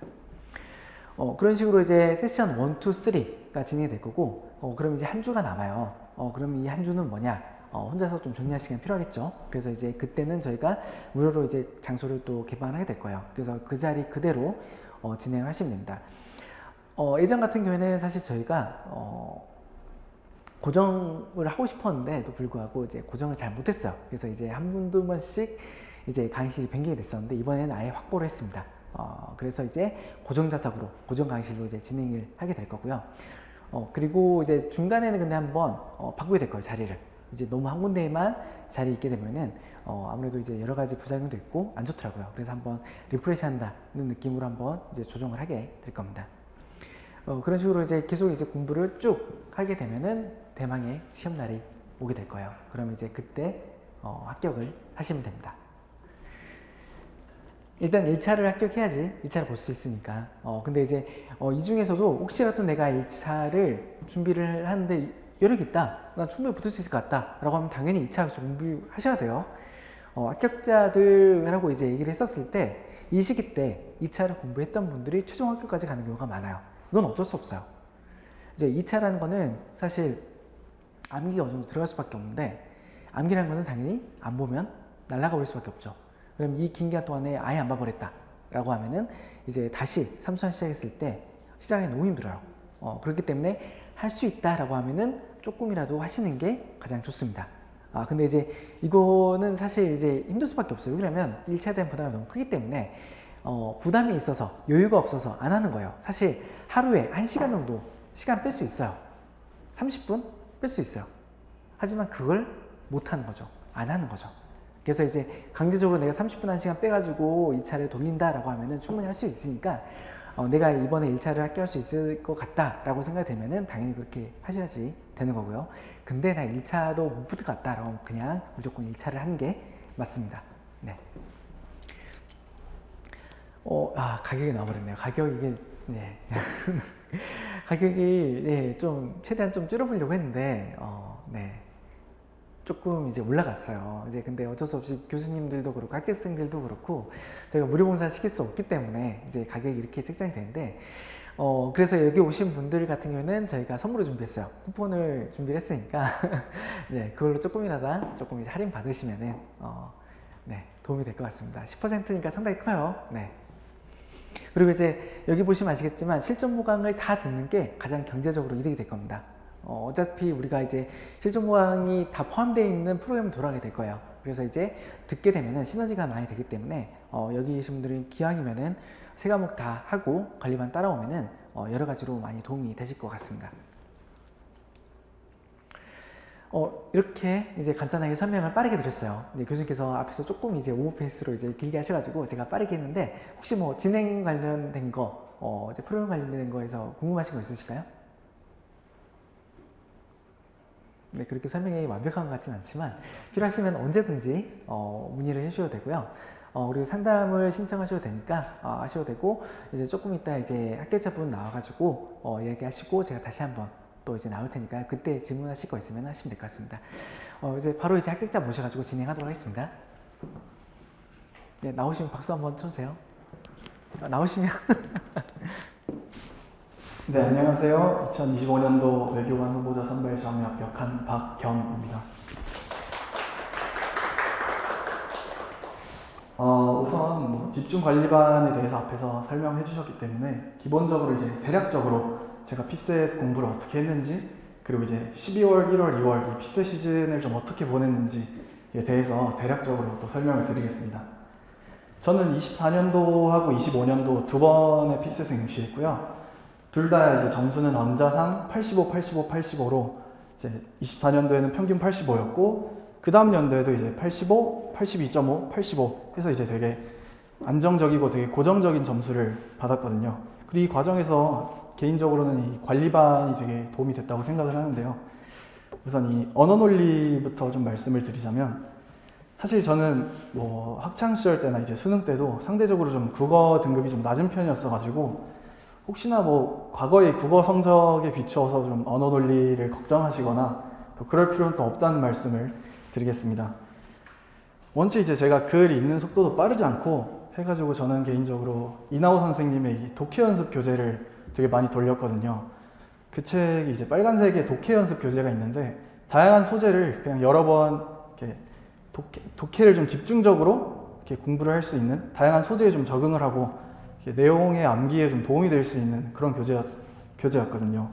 그런 식으로 이제 세션 1, 2, 3가 진행이 될 거고, 그럼 이제 한 주가 남아요. 그럼 이 한 주는 뭐냐? 혼자서 좀 정리할 시간이 필요하겠죠. 그래서 이제 그때는 저희가 무료로 이제 장소를 또 개방을 하게 될 거예요. 그래서 그 자리 그대로 진행을 하시면 됩니다. 예전 같은 경우에는 사실 저희가 고정을 하고 싶었는데도 불구하고 이제 고정을 잘 못했어요. 그래서 이제 한 분, 두 번씩 이제 강의실이 변경이 됐었는데 이번에는 아예 확보를 했습니다. 그래서 이제 고정 좌석으로, 고정 강의실로 이제 진행을 하게 될 거고요. 그리고 이제 중간에는 근데 한번 바꾸게 될 거예요, 자리를. 이제 너무 한 군데에만 자리 있게 되면은 아무래도 이제 여러 가지 부작용도 있고 안 좋더라고요. 그래서 한번 리프레시 한다는 느낌으로 한번 이제 조정을 하게 될 겁니다. 그런 식으로 이제 계속 이제 공부를 쭉 하게 되면은 대망의 시험날이 오게 될 거예요. 그럼 이제 그때 합격을 하시면 됩니다. 일단 1차를 합격해야지 2차를 볼 수 있으니까. 근데 이제 이 중에서도 혹시라도 내가 1차를 준비를 하는데 여력이 있다, 난 충분히 붙을 수 있을 것 같다 라고 하면 당연히 2차 준비하셔야 돼요. 합격자들하고 이제 얘기를 했었을 때 이 시기 때 2차를 공부했던 분들이 최종 합격까지 가는 경우가 많아요. 이건 어쩔 수 없어요. 이제 2차라는 거는 사실 암기가 어느 정도 들어갈 수밖에 없는데, 암기라는 거는 당연히 안 보면 날아가 버릴 수밖에 없죠. 그럼 이 긴 기간 동안에 아예 안 봐버렸다 라고 하면은 이제 다시 3수한 시작했을 때 시작이 너무 힘들어요. 그렇기 때문에 할 수 있다 라고 하면은 조금이라도 하시는 게 가장 좋습니다. 근데 이제 이거는 사실 이제 힘들 수밖에 없어요. 왜냐면 1차에 대한 부담이 너무 크기 때문에 부담이 있어서 여유가 없어서 안 하는 거예요. 사실 하루에 1시간 정도 시간 뺄 수 있어요. 30분 뺄 수 있어요. 하지만 그걸 못 하는 거죠. 안 하는 거죠. 그래서 이제 강제적으로 내가 30분 1시간 빼가지고 2차를 돌린다 라고 하면은 충분히 할 수 있으니까 내가 이번에 1차를 합격할 수 있을 것 같다 라고 생각이 들면은 당연히 그렇게 하셔야지 되는 거고요. 근데 나 1차도 못 붙을 것 같다 라고 하면 그냥 무조건 1차를 하는 게 맞습니다. 네. 가격이 나와버렸네요. 가격 이게, 네. 가격이, 네, 좀, 최대한 좀 줄여보려고 했는데, 네. 조금 이제 올라갔어요. 이제 근데 어쩔 수 없이 교수님들도 그렇고 학교생들도 그렇고 저희가 무료 봉사 시킬 수 없기 때문에 이제 가격이 이렇게 책정이 되는데, 그래서 여기 오신 분들 같은 경우는 저희가 선물을 준비했어요. 쿠폰을 준비를 했으니까 네, 그걸로 조금이라도 조금 이제 할인 받으시면은 네, 도움이 될 것 같습니다. 10%니까 상당히 커요. 네. 그리고 이제 여기 보시면 아시겠지만 실전 모강을 다 듣는 게 가장 경제적으로 이득이 될 겁니다. 어차피 우리가 이제 실전 모강이 다 포함되어 있는 프로그램을 돌아가게 될 거예요. 그래서 이제 듣게 되면은 시너지가 많이 되기 때문에 여기 계신 분들은 기왕이면은 3과목 다 하고 관리반 따라오면은 여러 가지로 많이 도움이 되실 것 같습니다. 이렇게 이제 간단하게 설명을 빠르게 드렸어요. 이제 교수님께서 앞에서 조금 이제 오버페이스로 이제 길게 하셔가지고 제가 빠르게 했는데, 혹시 뭐 진행 관련된 거, 이제 프로그램 관련된 거에서 궁금하신 거 있으실까요? 네, 그렇게 설명이 완벽한 것 같진 않지만 필요하시면 언제든지 문의를 해주셔도 되고요. 그리고 상담을 신청하셔도 되니까 하셔도 되고, 이제 조금 이따 이제 합격자분 나와가지고 이야기하시고 제가 다시 한번 또 이제 나올 테니까 그때 질문하실 거 있으면 하시면 될 것 같습니다. 이제 바로 이제 합격자 모셔가지고 진행하도록 하겠습니다. 네, 나오시면 박수 한번 쳐주세요. 나오시면 네, 안녕하세요. 2025년도 외교관 후보자 선발 시험에 합격한 박경입니다. 우선 뭐 집중관리반에 대해서 앞에서 설명해 주셨기 때문에 기본적으로 이제 대략적으로 제가 피셋 공부를 어떻게 했는지, 그리고 이제 12월, 1월, 2월 이 피셋 시즌을 좀 어떻게 보냈는지에 대해서 대략적으로 또 설명을 드리겠습니다. 저는 24년도하고 25년도 두 번의 피셋을 응시했고요. 둘 다 이제 점수는 원자상 85, 85, 85로 이제 24년도에는 평균 85였고, 그 다음 연도에도 이제 85, 82.5, 85 해서 이제 되게 안정적이고 되게 고정적인 점수를 받았거든요. 그리고 이 과정에서 개인적으로는 이 관리반이 되게 도움이 됐다고 생각을 하는데요. 우선 이 언어 논리부터 좀 말씀을 드리자면, 사실 저는 뭐 학창 시절 때나 이제 수능 때도 상대적으로 좀 국어 등급이 좀 낮은 편이었어가지고 혹시나 뭐 과거의 국어 성적에 비추어서 좀 언어 논리를 걱정하시거나 또 그럴 필요는 또 없다는 말씀을 드리겠습니다. 원체 이제 제가 글 읽는 속도도 빠르지 않고 해가지고 저는 개인적으로 이나호 선생님의 이 독해 연습 교재를 되게 많이 돌렸거든요. 그 책이 이제 빨간색의 독해 연습 교재가 있는데 다양한 소재를 그냥 여러 번 이렇게 독해를 좀 집중적으로 이렇게 공부를 할 수 있는 다양한 소재에 좀 적응을 하고 내용의 암기에 좀 도움이 될 수 있는 그런 교재였거든요.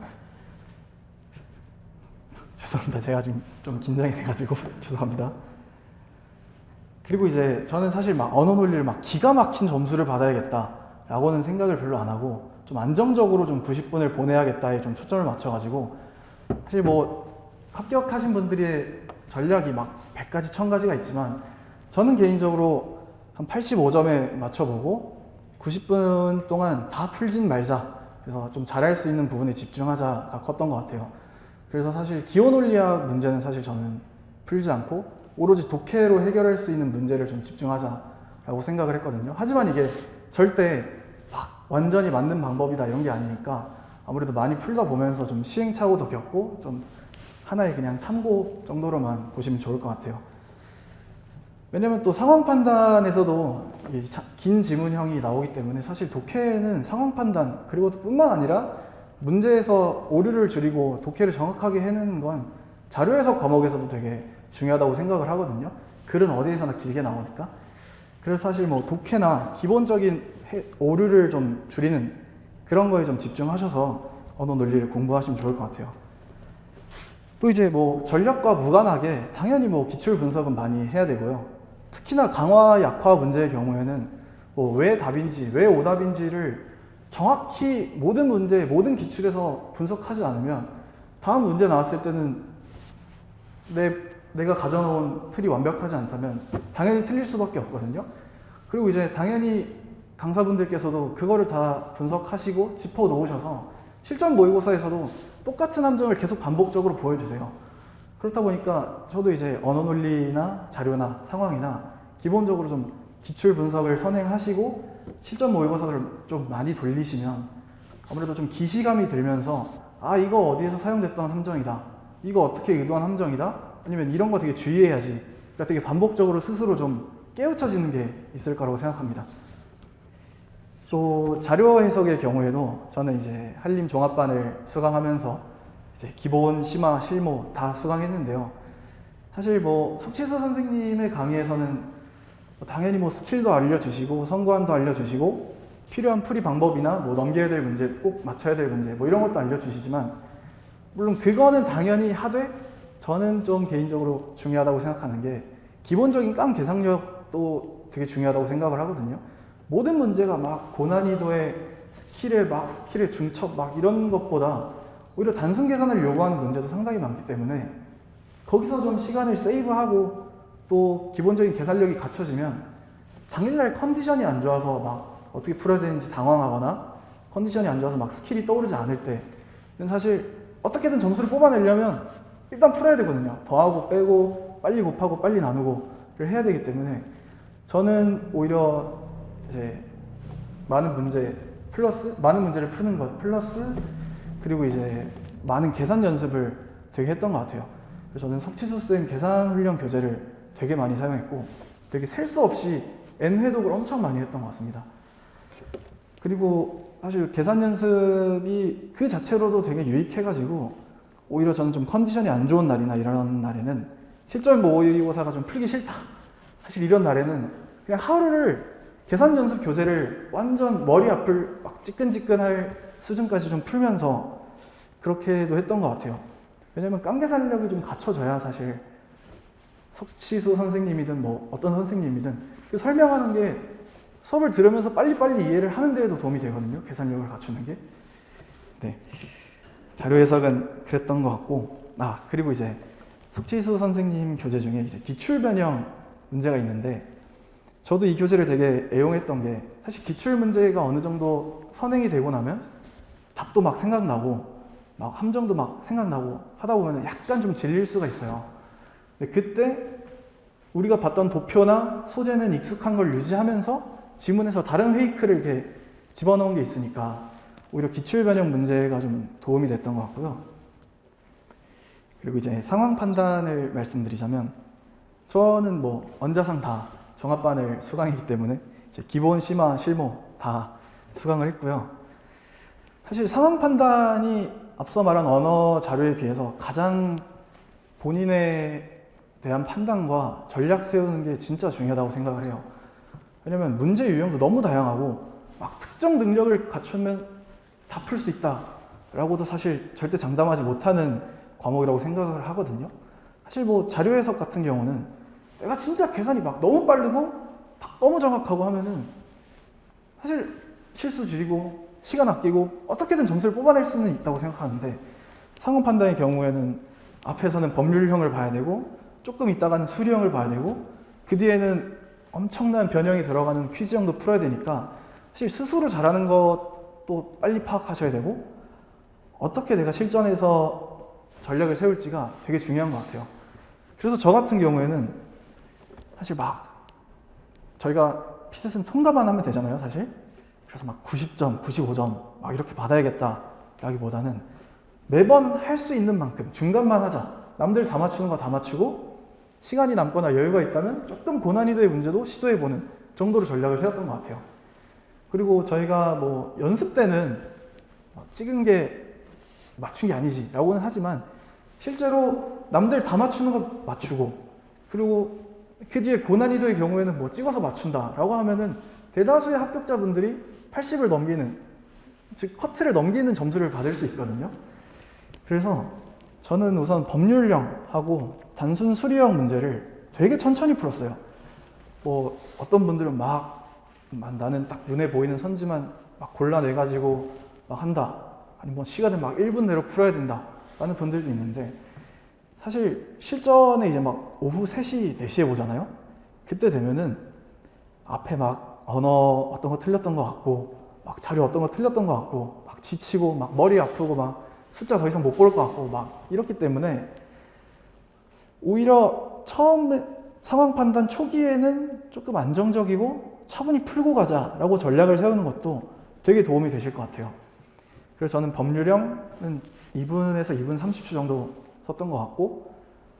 죄송합니다. 제가 지금 좀 긴장이 돼가지고 죄송합니다. 그리고 이제 저는 사실 막 언어 논리를 막 기가 막힌 점수를 받아야겠다라고는 생각을 별로 안 하고 좀 안정적으로 좀 90분을 보내야겠다에 좀 초점을 맞춰가지고, 사실 뭐 합격하신 분들의 전략이 막 100가지 1000가지가 있지만 저는 개인적으로 한 85점에 맞춰보고 90분 동안 다 풀진 말자, 그래서 좀 잘할 수 있는 부분에 집중하자가 컸던 것 같아요. 그래서 사실 기호 논리학 문제는 사실 저는 풀지 않고 오로지 독해로 해결할 수 있는 문제를 좀 집중하자라고 생각을 했거든요. 하지만 이게 절대 막 완전히 맞는 방법이다 이런 게 아니니까 아무래도 많이 풀다 보면서 좀 시행착오도 겪고 좀 하나의 그냥 참고 정도로만 보시면 좋을 것 같아요. 왜냐면 또 상황 판단에서도 긴 지문형이 나오기 때문에 사실 독해는 상황 판단 그리고 뿐만 아니라 문제에서 오류를 줄이고 독해를 정확하게 해내는 건 자료 해석 과목에서도 되게 중요하다고 생각을 하거든요. 글은 어디에서나 길게 나오니까. 그래서 사실 뭐 독해나 기본적인 오류를 좀 줄이는 그런 거에 좀 집중하셔서 언어 논리를 공부하시면 좋을 것 같아요. 또 이제 뭐 전략과 무관하게 당연히 뭐 기출 분석은 많이 해야 되고요. 특히나 강화, 약화 문제의 경우에는 뭐 왜 답인지, 왜 오답인지를 정확히 모든 문제, 모든 기출에서 분석하지 않으면 다음 문제 나왔을 때는 내가 가져놓은 틀이 완벽하지 않다면 당연히 틀릴 수밖에 없거든요. 그리고 이제 당연히 강사분들께서도 그거를 다 분석하시고 짚어 놓으셔서 실전 모의고사에서도 똑같은 함정을 계속 반복적으로 보여주세요. 그렇다 보니까 저도 이제 언어 논리나 자료나 상황이나 기본적으로 좀 기출 분석을 선행하시고 실전 모의고사를 좀 많이 돌리시면 아무래도 좀 기시감이 들면서 아 이거 어디에서 사용됐던 함정이다, 이거 어떻게 의도한 함정이다, 아니면 이런 거 되게 주의해야지, 그러니까 되게 반복적으로 스스로 좀 깨우쳐지는 게 있을 거라고 생각합니다. 또 자료 해석의 경우에도 저는 이제 한림 종합반을 수강하면서 이제 기본, 심화, 실무 다 수강했는데요. 사실 뭐 숙치수 선생님의 강의에서는 당연히 뭐 스킬도 알려주시고 성구안도 알려주시고 필요한 풀이 방법이나 뭐 넘겨야 될 문제, 꼭 맞춰야 될 문제 뭐 이런 것도 알려주시지만 물론 그거는 당연히 하되 저는 좀 개인적으로 중요하다고 생각하는 게 기본적인 깜 계산력도 되게 중요하다고 생각을 하거든요. 모든 문제가 막 고난이도의 스킬의 중첩 막 이런 것보다 오히려 단순 계산을 요구하는 문제도 상당히 많기 때문에 거기서 좀 시간을 세이브하고 또 기본적인 계산력이 갖춰지면 당일날 컨디션이 안 좋아서 막 어떻게 풀어야 되는지 당황하거나 컨디션이 안 좋아서 막 스킬이 떠오르지 않을 때는 사실 어떻게든 점수를 뽑아내려면 일단 풀어야 되거든요. 더하고 빼고 빨리 곱하고 빨리 나누고를 해야 되기 때문에 저는 오히려 이제 많은 문제를 푸는 것 플러스 그리고 이제 많은 계산 연습을 되게 했던 것 같아요. 그래서 저는 석치수쌤 계산 훈련 교재를 되게 많이 사용했고 되게 셀 수 없이 N회독을 엄청 많이 했던 것 같습니다. 그리고 사실 계산 연습이 그 자체로도 되게 유익해가지고 오히려 저는 좀 컨디션이 안 좋은 날이나 이런 날에는 실전 모의고사가 좀 풀기 싫다, 사실 이런 날에는 그냥 하루를 계산 연습 교재를 완전 머리 앞을 막 찌끈찌끈할 수준까지 좀 풀면서 그렇게도 했던 것 같아요. 왜냐면 깜계산력이 좀 갖춰져야 사실 석치수 선생님이든 뭐 어떤 선생님이든 그 설명하는 게 수업을 들으면서 빨리빨리 이해를 하는 데에도 도움이 되거든요. 계산력을 갖추는 게. 네. 자료 해석은 그랬던 것 같고, 그리고 이제 석치수 선생님 교재 중에 이제 기출 변형 문제가 있는데 저도 이 교재를 되게 애용했던 게 사실 기출 문제가 어느 정도 선행이 되고 나면 답도 막 생각나고 막 함정도 막 생각나고 하다 보면 약간 좀 질릴 수가 있어요. 근데 그때 우리가 봤던 도표나 소재는 익숙한 걸 유지하면서 지문에서 다른 페이크를 이렇게 집어넣은 게 있으니까 오히려 기출 변형 문제가 좀 도움이 됐던 것 같고요. 그리고 이제 상황 판단을 말씀드리자면 저는 뭐 언자상 다 종합반을 수강했기 때문에 이제 기본, 심화, 실무 다 수강을 했고요. 사실 상황 판단이 앞서 말한 언어 자료에 비해서 가장 본인에 대한 판단과 전략 세우는 게 진짜 중요하다고 생각을 해요. 왜냐면 문제 유형도 너무 다양하고 막 특정 능력을 갖추면 다 풀 수 있다 라고도 사실 절대 장담하지 못하는 과목이라고 생각을 하거든요. 사실 뭐 자료 해석 같은 경우는 내가 진짜 계산이 막 너무 빠르고 막 너무 정확하고 하면은 사실 실수 줄이고 시간 아끼고 어떻게든 점수를 뽑아낼 수는 있다고 생각하는데 상황 판단의 경우에는 앞에서는 법률형을 봐야 되고 조금 있다가는 수리형을 봐야 되고 그 뒤에는 엄청난 변형이 들어가는 퀴즈형도 풀어야 되니까 사실 스스로 잘하는 것도 빨리 파악하셔야 되고 어떻게 내가 실전에서 전략을 세울지가 되게 중요한 것 같아요. 그래서 저 같은 경우에는 사실 막 저희가 피셋은 통과만 하면 되잖아요, 사실. 그래서 막 90점, 95점 막 이렇게 받아야겠다라기보다는 매번 할 수 있는 만큼 중간만 하자. 남들 다 맞추는 거 다 맞추고 시간이 남거나 여유가 있다면 조금 고난이도의 문제도 시도해보는 정도로 전략을 세웠던 것 같아요. 그리고 저희가 뭐 연습 때는 찍은 게 맞춘 게 아니지 라고는 하지만 실제로 남들 다 맞추는 거 맞추고 그리고 그 뒤에 고난이도의 경우에는 뭐 찍어서 맞춘다 라고 하면은 대다수의 합격자분들이 80을 넘기는, 즉 커트를 넘기는 점수를 받을 수 있거든요. 그래서 저는 우선 법률형하고 단순 수리형 문제를 되게 천천히 풀었어요. 뭐 어떤 분들은 막 나는 딱 눈에 보이는 선지만 막 골라내가지고 막 한다, 아니 뭐 시간을 막 1분 내로 풀어야 된다 라는 분들도 있는데, 사실 실전에 이제 막 오후 3시, 4시에 보잖아요. 그때 되면은 앞에 막 언어 어떤 거 틀렸던 것 같고 막 자료 어떤 거 틀렸던 것 같고 막 지치고 막 머리 아프고 막 숫자 더 이상 못 볼 것 같고 막 이렇기 때문에 오히려 처음 상황 판단 초기에는 조금 안정적이고 차분히 풀고 가자라고 전략을 세우는 것도 되게 도움이 되실 것 같아요. 그래서 저는 법률형은 2분에서 2분 30초 정도 썼던 것 같고,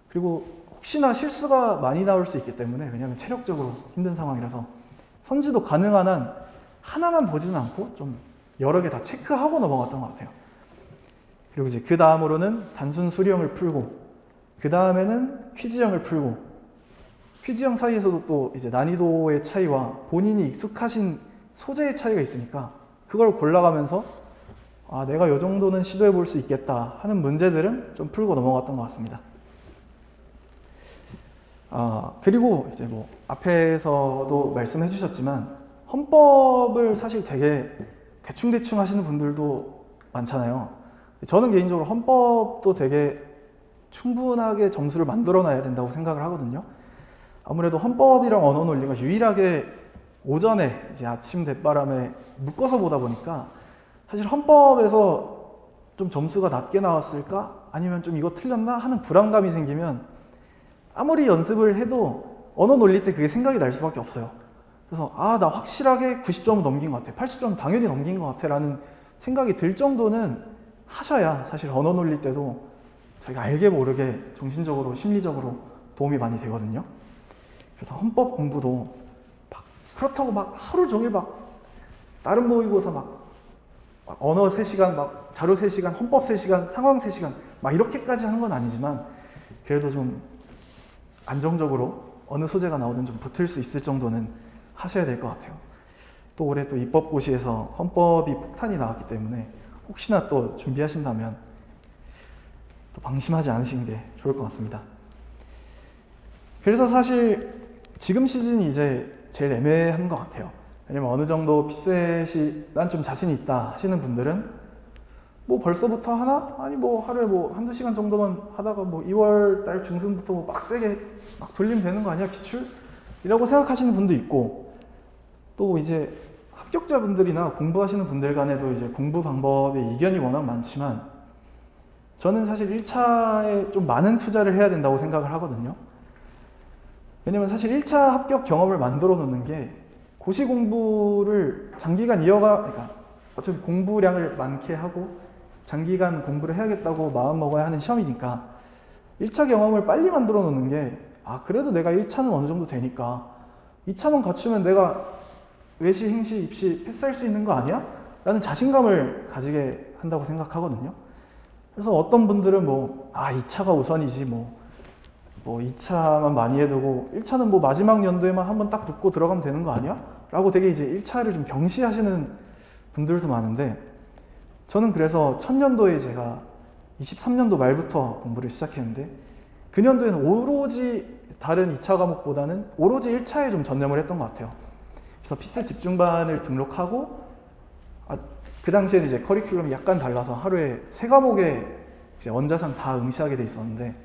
그리고 혹시나 실수가 많이 나올 수 있기 때문에, 왜냐하면 체력적으로 힘든 상황이라서 선지도 가능한 한 하나만 보지는 않고 좀 여러 개 다 체크하고 넘어갔던 것 같아요. 그리고 이제 그 다음으로는 단순 수리형을 풀고, 그 다음에는 퀴즈형을 풀고, 퀴즈형 사이에서도 또 이제 난이도의 차이와 본인이 익숙하신 소재의 차이가 있으니까 그걸 골라가면서 아, 내가 이 정도는 시도해 볼 수 있겠다 하는 문제들은 좀 풀고 넘어갔던 것 같습니다. 그리고 이제 뭐 앞에서도 말씀해 주셨지만 헌법을 사실 되게 대충대충 하시는 분들도 많잖아요. 저는 개인적으로 헌법도 되게 충분하게 점수를 만들어 놔야 된다고 생각을 하거든요. 아무래도 헌법이랑 언어 논리가 유일하게 오전에 이제 아침 대바람에 묶어서 보다 보니까 사실 헌법에서 좀 점수가 낮게 나왔을까? 아니면 좀 이거 틀렸나? 하는 불안감이 생기면 아무리 연습을 해도 언어 논리 때 그게 생각이 날 수밖에 없어요. 그래서 나 확실하게 90점은 넘긴 것 같아, 80점 당연히 넘긴 것 같아 라는 생각이 들 정도는 하셔야 사실 언어 논리 때도 저희가 알게 모르게 정신적으로 심리적으로 도움이 많이 되거든요. 그래서 헌법 공부도 막 그렇다고 막 하루 종일 막 다른 모의고사 막 언어 3시간, 막 자료 3시간, 헌법 3시간, 상황 3시간 막 이렇게까지 하는 건 아니지만 그래도 좀 안정적으로 어느 소재가 나오든 좀 붙을 수 있을 정도는 하셔야 될 것 같아요. 또 올해 또 입법고시에서 헌법이 폭탄이 나왔기 때문에 혹시나 또 준비하신다면 또 방심하지 않으시는 게 좋을 것 같습니다. 그래서 사실 지금 시즌이 이제 제일 애매한 것 같아요. 왜냐면 어느 정도 피셋이 난 좀 자신이 있다 하시는 분들은 뭐 벌써부터 하나? 아니 뭐 하루에 뭐 한두 시간 정도만 하다가 뭐 2월 달 중순부터 뭐 빡세게 막 돌리면 되는 거 아니야, 기출? 이라고 생각하시는 분도 있고, 또 이제 합격자분들이나 공부하시는 분들 간에도 이제 공부 방법에 이견이 워낙 많지만 저는 사실 1차에 좀 많은 투자를 해야 된다고 생각을 하거든요. 왜냐면 사실 1차 합격 경험을 만들어 놓는 게 고시 공부를 장기간 그러니까 어차피 공부량을 많게 하고 장기간 공부를 해야겠다고 마음 먹어야 하는 시험이니까 1차 경험을 빨리 만들어 놓는 게 그래도 내가 1차는 어느 정도 되니까 2차만 갖추면 내가 외시, 행시, 입시 패스할 수 있는 거 아니야? 라는 자신감을 가지게 한다고 생각하거든요. 그래서 어떤 분들은 2차가 우선이지 뭐 2차만 많이 해두고 1차는 뭐 마지막 연도에만 한번 딱 붙고 들어가면 되는 거 아니야? 라고 되게 이제 1차를 좀 경시하시는 분들도 많은데, 저는 그래서 첫 연도에 제가 23년도 말부터 공부를 시작했는데 그 년도에는 오로지 다른 2차 과목보다는 오로지 1차에 좀 전념을 했던 것 같아요. 그래서 피셋 집중반을 등록하고 그 당시에는 이제 커리큘럼이 약간 달라서 하루에 3과목에 이제 원자상 다 응시하게 돼 있었는데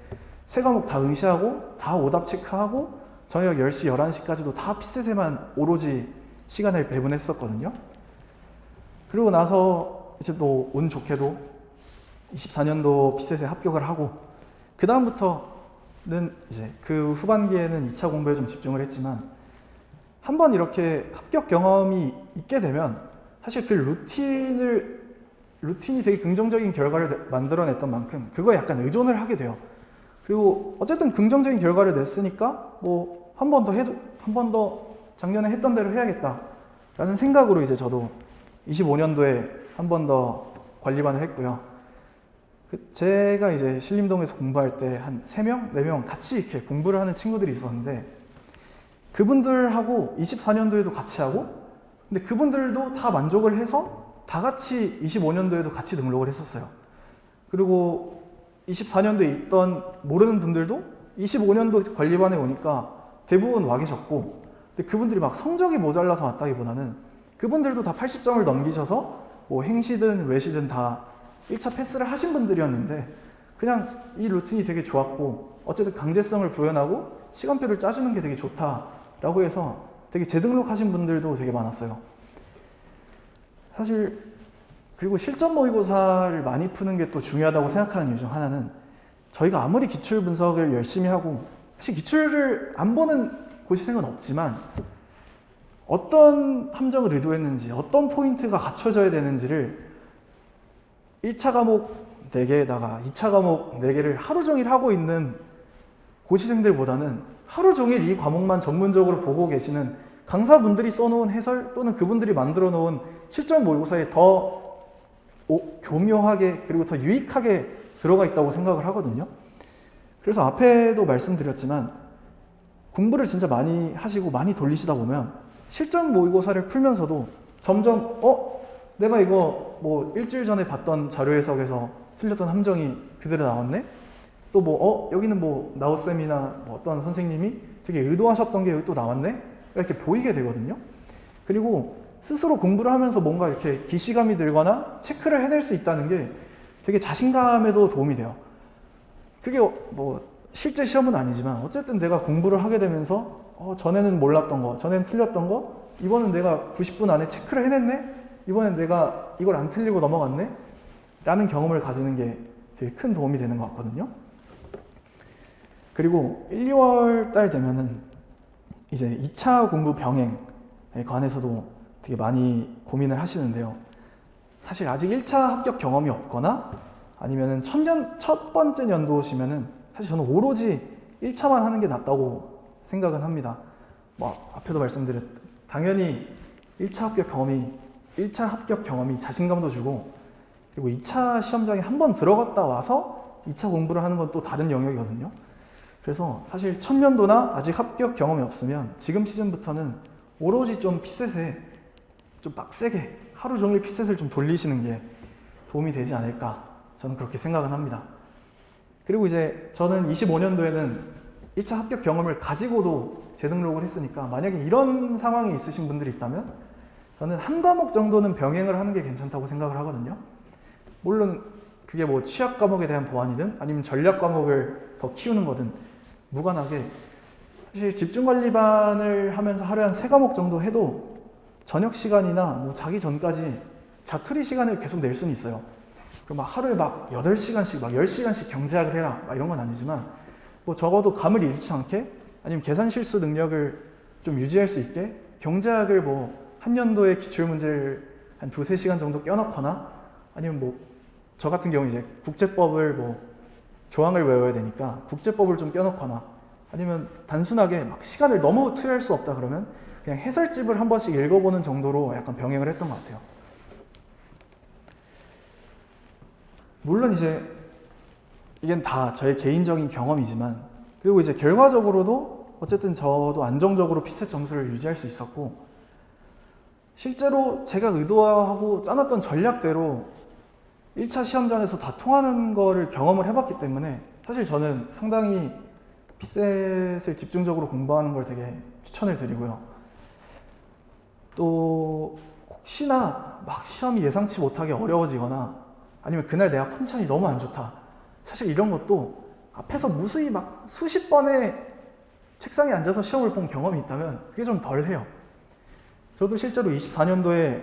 3과목 다 응시하고 다 오답 체크하고 저녁 10시, 11시까지도 다 피셋에만 오로지 시간을 배분했었거든요. 그리고 나서 이제 또 운 좋게도 24년도 피셋에 합격을 하고 그 다음부터 이제 그 후반기에는 2차 공부에 좀 집중을 했지만 한번 이렇게 합격 경험이 있게 되면 사실 그 루틴이 되게 긍정적인 결과를 만들어냈던 만큼 그거에 약간 의존을 하게 돼요. 그리고 어쨌든 긍정적인 결과를 냈으니까 뭐 한 번 더 작년에 했던 대로 해야겠다라는 생각으로 이제 저도 25년도에 한 번 더 관리반을 했고요. 제가 이제 신림동에서 공부할 때 한 3명, 4명 같이 이렇게 공부를 하는 친구들이 있었는데 그분들하고 24년도에도 같이 하고 근데 그분들도 다 만족을 해서 다 같이 25년도에도 같이 등록을 했었어요. 그리고 24년도에 있던 모르는 분들도 25년도 관리반에 오니까 대부분 와 계셨고 근데 그분들이 막 성적이 모자라서 왔다기보다는 그분들도 다 80점을 넘기셔서 뭐 행시든 외시든 다 1차 패스를 하신 분들이었는데 그냥 이 루틴이 되게 좋았고 어쨌든 강제성을 구현하고 시간표를 짜주는 게 되게 좋다라고 해서 되게 재등록하신 분들도 되게 많았어요. 사실 그리고 실전 모의고사를 많이 푸는 게 또 중요하다고 생각하는 이유 중 하나는 저희가 아무리 기출 분석을 열심히 하고 사실 기출을 안 보는 고시생은 없지만 어떤 함정을 의도했는지 어떤 포인트가 갖춰져야 되는지를 1차 과목 4개에다가 2차 과목 4개를 하루 종일 하고 있는 고시생들보다는 하루 종일 이 과목만 전문적으로 보고 계시는 강사분들이 써놓은 해설 또는 그분들이 만들어 놓은 실전 모의고사에 더 교묘하게 그리고 더 유익하게 들어가 있다고 생각을 하거든요. 그래서 앞에도 말씀드렸지만 공부를 진짜 많이 하시고 많이 돌리시다 보면 실전 모의고사를 풀면서도 점점 내가 이거 뭐 일주일 전에 봤던 자료 해석에서 틀렸던 함정이 그대로 나왔네? 또 뭐 여기는 뭐 나우쌤이나 뭐 어떤 선생님이 되게 의도하셨던 게 여기 또 나왔네? 이렇게 보이게 되거든요. 그리고 스스로 공부를 하면서 뭔가 이렇게 기시감이 들거나 체크를 해낼 수 있다는 게 되게 자신감에도 도움이 돼요. 그게 뭐 실제 시험은 아니지만 어쨌든 내가 공부를 하게 되면서 전에는 몰랐던 거, 전에는 틀렸던 거 이번엔 내가 90분 안에 체크를 해냈네? 이번엔 내가 이걸 안 틀리고 넘어갔네? 라는 경험을 가지는 게 되게 큰 도움이 되는 것 같거든요. 그리고 1, 2월 달 되면은 이제 2차 공부 병행에 관해서도 되게 많이 고민을 하시는데요. 사실 아직 1차 합격 경험이 없거나 아니면은 첫 번째 연도시면은 사실 저는 오로지 1차만 하는 게 낫다고 생각은 합니다. 뭐 앞에도 말씀드렸 당연히 1차 합격 경험이 자신감도 주고 그리고 2차 시험장에 한번 들어갔다 와서 2차 공부를 하는 건 또 다른 영역이거든요. 그래서 사실 첫 연도나 아직 합격 경험이 없으면 지금 시즌부터는 오로지 좀 피셋에 좀 빡세게 하루 종일 피셋을 좀 돌리시는 게 도움이 되지 않을까 저는 그렇게 생각은 합니다. 그리고 이제 저는 25년도에는 1차 합격 경험을 가지고도 재등록을 했으니까 만약에 이런 상황이 있으신 분들이 있다면 저는 한 과목 정도는 병행을 하는 게 괜찮다고 생각을 하거든요. 물론 그게 뭐 취약 과목에 대한 보완이든 아니면 전략 과목을 더 키우는 거든 무관하게 사실 집중관리반을 하면서 하루에 한 3과목 정도 해도 저녁 시간이나 뭐 자기 전까지 자투리 시간을 계속 낼 수는 있어요. 그럼 막 하루에 막 8시간씩 막 10시간씩 경제학을 해라 막 이런 건 아니지만 뭐 적어도 감을 잃지 않게 아니면 계산 실수 능력을 좀 유지할 수 있게 경제학을 뭐 한 년도에 기출문제를 한 2-3시간 정도 껴넣거나 아니면 뭐 저 같은 경우 이제 국제법을 뭐 조항을 외워야 되니까 국제법을 좀 껴넣거나 아니면 단순하게 막 시간을 너무 투여할 수 없다 그러면 그냥 해설집을 한 번씩 읽어보는 정도로 약간 병행을 했던 것 같아요. 물론 이제 이건 다 저의 개인적인 경험이지만 그리고 이제 결과적으로도 어쨌든 저도 안정적으로 피셋 점수를 유지할 수 있었고 실제로 제가 의도하고 짜놨던 전략대로 1차 시험장에서 다 통하는 거를 경험을 해봤기 때문에 사실 저는 상당히 피셋을 집중적으로 공부하는 걸 되게 추천을 드리고요. 또 혹시나 막 시험이 예상치 못하게 어려워지거나 아니면 그날 내가 컨디션이 너무 안 좋다. 사실 이런 것도 앞에서 무수히 막 수십 번의 책상에 앉아서 시험을 본 경험이 있다면 그게 좀 덜해요. 저도 실제로 24년도에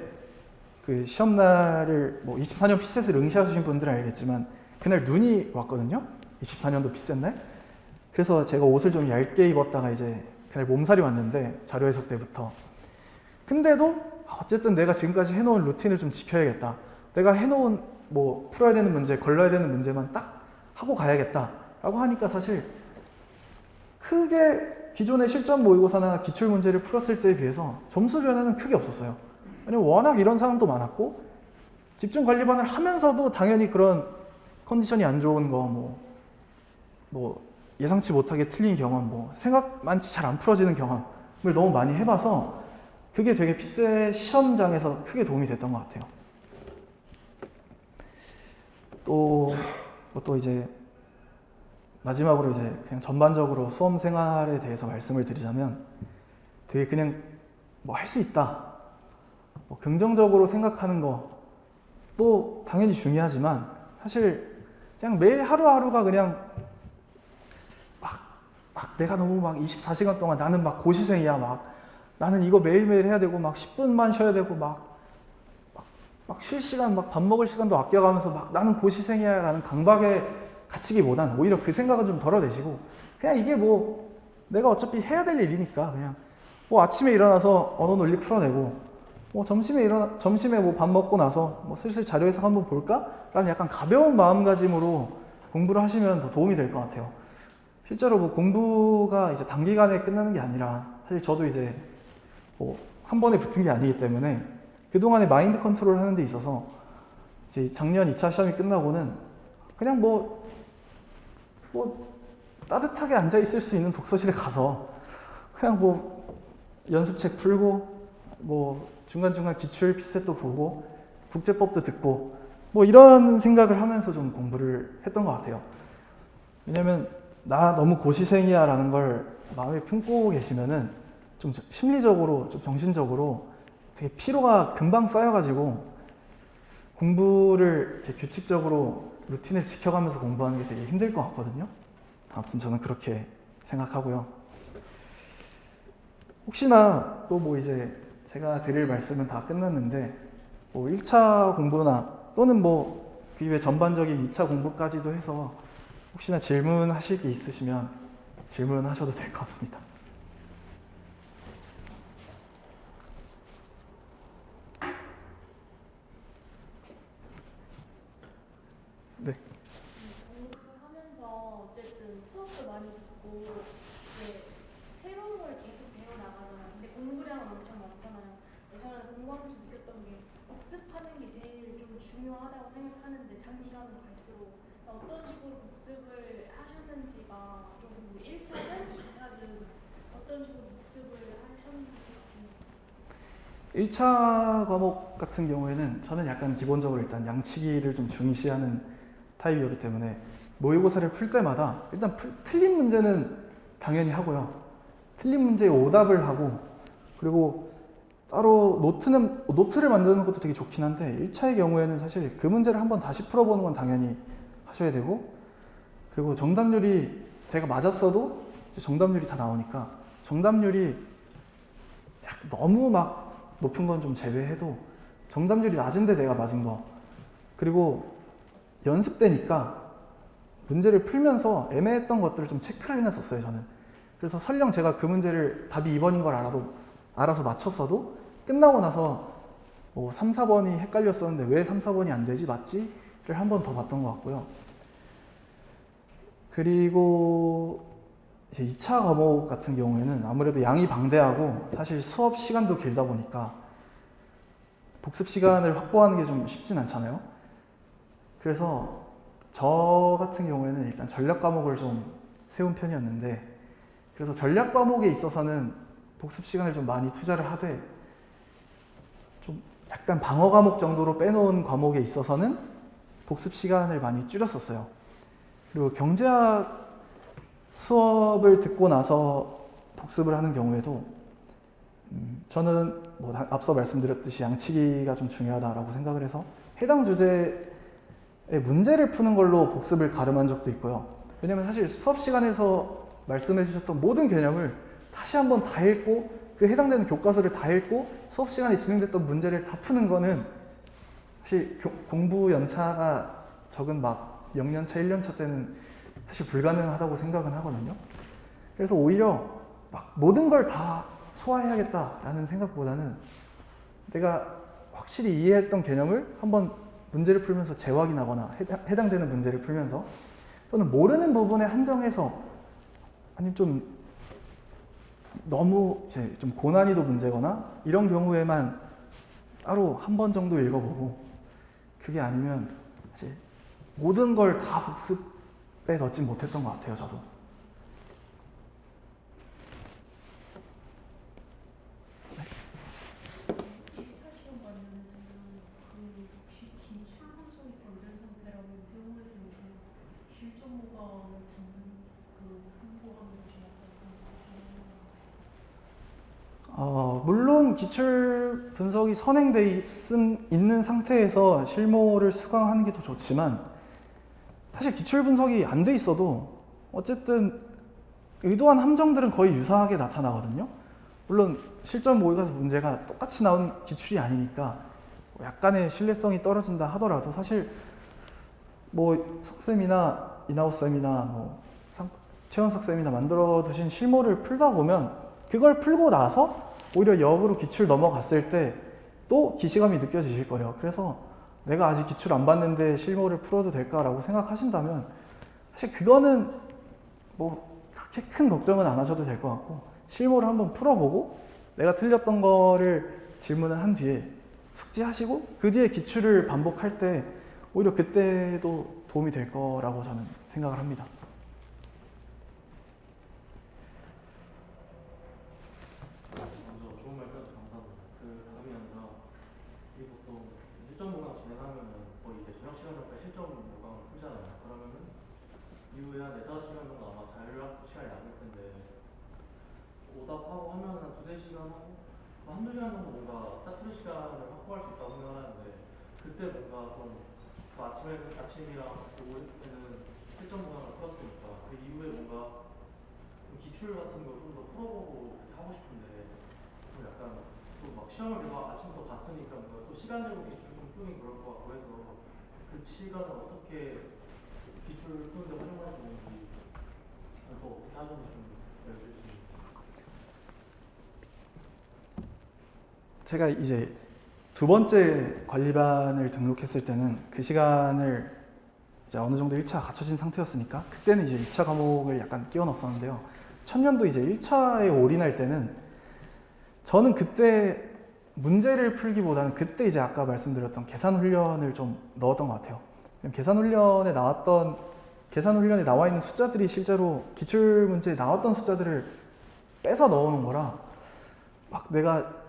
그 시험날을 뭐 24년 피셋을 응시하신 분들은 알겠지만 그날 눈이 왔거든요. 24년도 피셋날. 그래서 제가 옷을 좀 얇게 입었다가 이제 그날 몸살이 왔는데 자료 해석 때부터. 근데도 어쨌든 내가 지금까지 해놓은 루틴을 좀 지켜야겠다. 내가 해놓은 뭐 풀어야 되는 문제, 걸러야 되는 문제만 딱 하고 가야겠다라고 하니까 사실 크게 기존의 실전 모의고사나 기출 문제를 풀었을 때에 비해서 점수 변화는 크게 없었어요. 왜냐면 워낙 이런 상황도 많았고 집중 관리반을 하면서도 당연히 그런 컨디션이 안 좋은 거 뭐 예상치 못하게 틀린 경험, 뭐 생각만치 잘 안 풀어지는 경험을 너무 많이 해봐서 그게 되게 피세 시험장에서 크게 도움이 됐던 것 같아요. 또 이제 마지막으로 이제 그냥 전반적으로 수험 생활에 대해서 말씀을 드리자면 되게 그냥 뭐 할 수 있다, 뭐 긍정적으로 생각하는 것도 당연히 중요하지만 사실 그냥 매일 하루하루가 그냥 막 내가 너무 막 24시간 동안 나는 막 고시생이야, 막 나는 이거 매일매일 해야 되고 막 10분만 쉬어야 되고 막 쉴 시간, 막 밥 먹을 시간도 아껴가면서 막 나는 고시생이야 라는 강박에 갇히기보단 오히려 그 생각은 좀 덜어내시고 그냥 이게 뭐 내가 어차피 해야 될 일이니까 그냥 뭐 아침에 일어나서 언어 논리 풀어내고 뭐 점심에 뭐 밥 먹고 나서 뭐 슬슬 자료 해석 한번 볼까? 라는 약간 가벼운 마음가짐으로 공부를 하시면 더 도움이 될 것 같아요. 실제로 뭐 공부가 이제 단기간에 끝나는 게 아니라 사실 저도 이제 뭐 한 번에 붙은 게 아니기 때문에 그동안에 마인드 컨트롤 하는 데 있어서 이제 작년 2차 시험이 끝나고는 그냥 뭐 따뜻하게 앉아 있을 수 있는 독서실에 가서 그냥 뭐 연습책 풀고 뭐 중간중간 기출 피셋도 보고 국제법도 듣고 뭐 이런 생각을 하면서 좀 공부를 했던 것 같아요. 왜냐면 나 너무 고시생이야 라는 걸 마음에 품고 계시면은 좀 심리적으로 좀 정신적으로 되게 피로가 금방 쌓여가지고 공부를 이렇게 규칙적으로 루틴을 지켜가면서 공부하는 게 되게 힘들 것 같거든요. 아무튼 저는 그렇게 생각하고요. 혹시나 또 뭐 이제 제가 드릴 말씀은 다 끝났는데 뭐 1차 공부나 또는 뭐 그 이외 전반적인 2차 공부까지도 해서 혹시나 질문하실 게 있으시면 질문하셔도 될 것 같습니다. 네. 공부를 하면서 어쨌든 수업도 많이 듣고 이제 새로운 걸 계속 배워나가잖아요. 근데 공부량은 엄청 많잖아요. 저는 공부하면서 느꼈던 게 복습하는 게 제일 좀 중요하다고 생각하는데 장기간을 갈수록 어떤 식으로 복습을 하셨는지가 조금 1차든 2차든 어떤 식으로 복습을 하셨는지 궁금해요. 1차 과목 같은 경우에는 저는 약간 기본적으로 일단 양치기를 좀 중시하는 타입이었기 때문에 모의고사를 풀 때마다 일단 틀린 문제는 당연히 하고요. 틀린 문제에 오답을 하고 그리고 따로 노트를 만드는 것도 되게 좋긴 한데 1차의 경우에는 사실 그 문제를 한번 다시 풀어보는 건 당연히 하셔야 되고 그리고 정답률이 제가 맞았어도 정답률이 다 나오니까 정답률이 너무 막 높은 건 좀 제외해도 정답률이 낮은데 내가 맞은 거 그리고 연습 때니까 문제를 풀면서 애매했던 것들을 좀 체크를 해놨었어요 저는. 그래서 설령 제가 그 문제를 답이 2번인 걸 알아서 맞췄어도 끝나고 나서 뭐 3, 4번이 헷갈렸었는데 왜 3, 4번이 안 되지? 맞지? 를 한 번 더 봤던 것 같고요. 그리고 이제 2차 과목 같은 경우에는 아무래도 양이 방대하고 사실 수업 시간도 길다 보니까 복습 시간을 확보하는 게 좀 쉽진 않잖아요. 그래서 저 같은 경우에는 일단 전략 과목을 좀 세운 편이었는데 그래서 전략 과목에 있어서는 복습 시간을 좀 많이 투자를 하되 좀 약간 방어 과목 정도로 빼놓은 과목에 있어서는 복습 시간을 많이 줄였었어요. 그리고 경제학 수업을 듣고 나서 복습을 하는 경우에도 저는 뭐 앞서 말씀드렸듯이 양치기가 좀 중요하다라고 생각을 해서 해당 주제의 문제를 푸는 걸로 복습을 가름한 적도 있고요. 왜냐면 사실 수업 시간에서 말씀해 주셨던 모든 개념을 다시 한번 다 읽고 그 해당되는 교과서를 다 읽고 수업 시간에 진행됐던 문제를 다 푸는 거는 사실 공부 연차가 적은 막 0년차, 1년차 때는 사실 불가능하다고 생각은 하거든요. 그래서 오히려 막 모든 걸 다 소화해야겠다라는 생각보다는 내가 확실히 이해했던 개념을 한번 문제를 풀면서 재확인하거나 해당되는 문제를 풀면서 또는 모르는 부분에 한정해서 아니면 좀 너무 이제 좀 고난이도 문제거나 이런 경우에만 따로 한 번 정도 읽어보고 그게 아니면 사실 모든 걸 다 복습에 넣진 못했던 것 같아요, 저도. 1차 시험 관련해서는 그 혹시 기출 분석이 덜 된 상태라면 경우에도 이제 실전모방을 듣는 그 공부하는 것이 약간 물론 기출 분석이 선행돼 있는 상태에서 실무를 수강하는 게 더 좋지만 사실 기출 분석이 안 돼 있어도 어쨌든 의도한 함정들은 거의 유사하게 나타나거든요. 물론 실전 모의고사 문제가 똑같이 나온 기출이 아니니까 약간의 신뢰성이 떨어진다 하더라도 사실 뭐 석쌤이나 이나우쌤이나 뭐 최원석 쌤이나 만들어 두신 실무를 풀다 보면 그걸 풀고 나서 오히려 역으로 기출 넘어갔을 때 또 기시감이 느껴지실 거예요. 그래서 내가 아직 기출 안 봤는데 실무를 풀어도 될까라고 생각하신다면 사실 그거는 뭐 그렇게 큰 걱정은 안 하셔도 될 것 같고 실무를 한번 풀어보고 내가 틀렸던 거를 질문을 한 뒤에 숙지하시고 그 뒤에 기출을 반복할 때 오히려 그때도 도움이 될 거라고 저는 생각을 합니다. 먼저 좋은 말씀 해주셔서 감사합니다. 그 다음이 아니라 이 보통 실전 모강 진행하면은 거의 이제 저녁 시간 전까지 실전 모강을 풀잖아요. 그러면은 이후에 한 4-5시간 정도 아마 자율학습 시간이 남을 텐데 오답하고 하면은 한 2-3시간 하고 한두 시간 정도 뭔가 사투리 시간을 확보할 수 있다고 생각하는데 그때 뭔가 좀 아침이랑 오후에는 실전 모강을 풀었으니까 그 이후에 뭔가 기출 같은 걸 좀 더 풀어보고 이렇게 하고 싶은데 좀 약간 또 막 시험을 계속 아침부터 봤으니까 뭔가 또 시간 내고 기출을 좀 풀긴 그럴 것 같고 해서 그 시간을 어떻게 기출 푸는데 활용할 수 있는지 또 어떻게 하셨는지 좀 알려주실 수 있나요? 제가 이제 두 번째 관리반을 등록했을 때는 그 시간을 이제 어느 정도 1차가 갖춰진 상태였으니까 그때는 이제 2차 과목을 약간 끼워 넣었었는데요. 천년도 이제 1차에 올인할 때는 저는 그때 문제를 풀기보다는 그때 이제 아까 말씀드렸던 계산 훈련을 좀 넣었던 것 같아요. 계산 훈련에 나와 있는 숫자들이 실제로 기출 문제에 나왔던 숫자들을 빼서 넣어놓은 거라 막 내가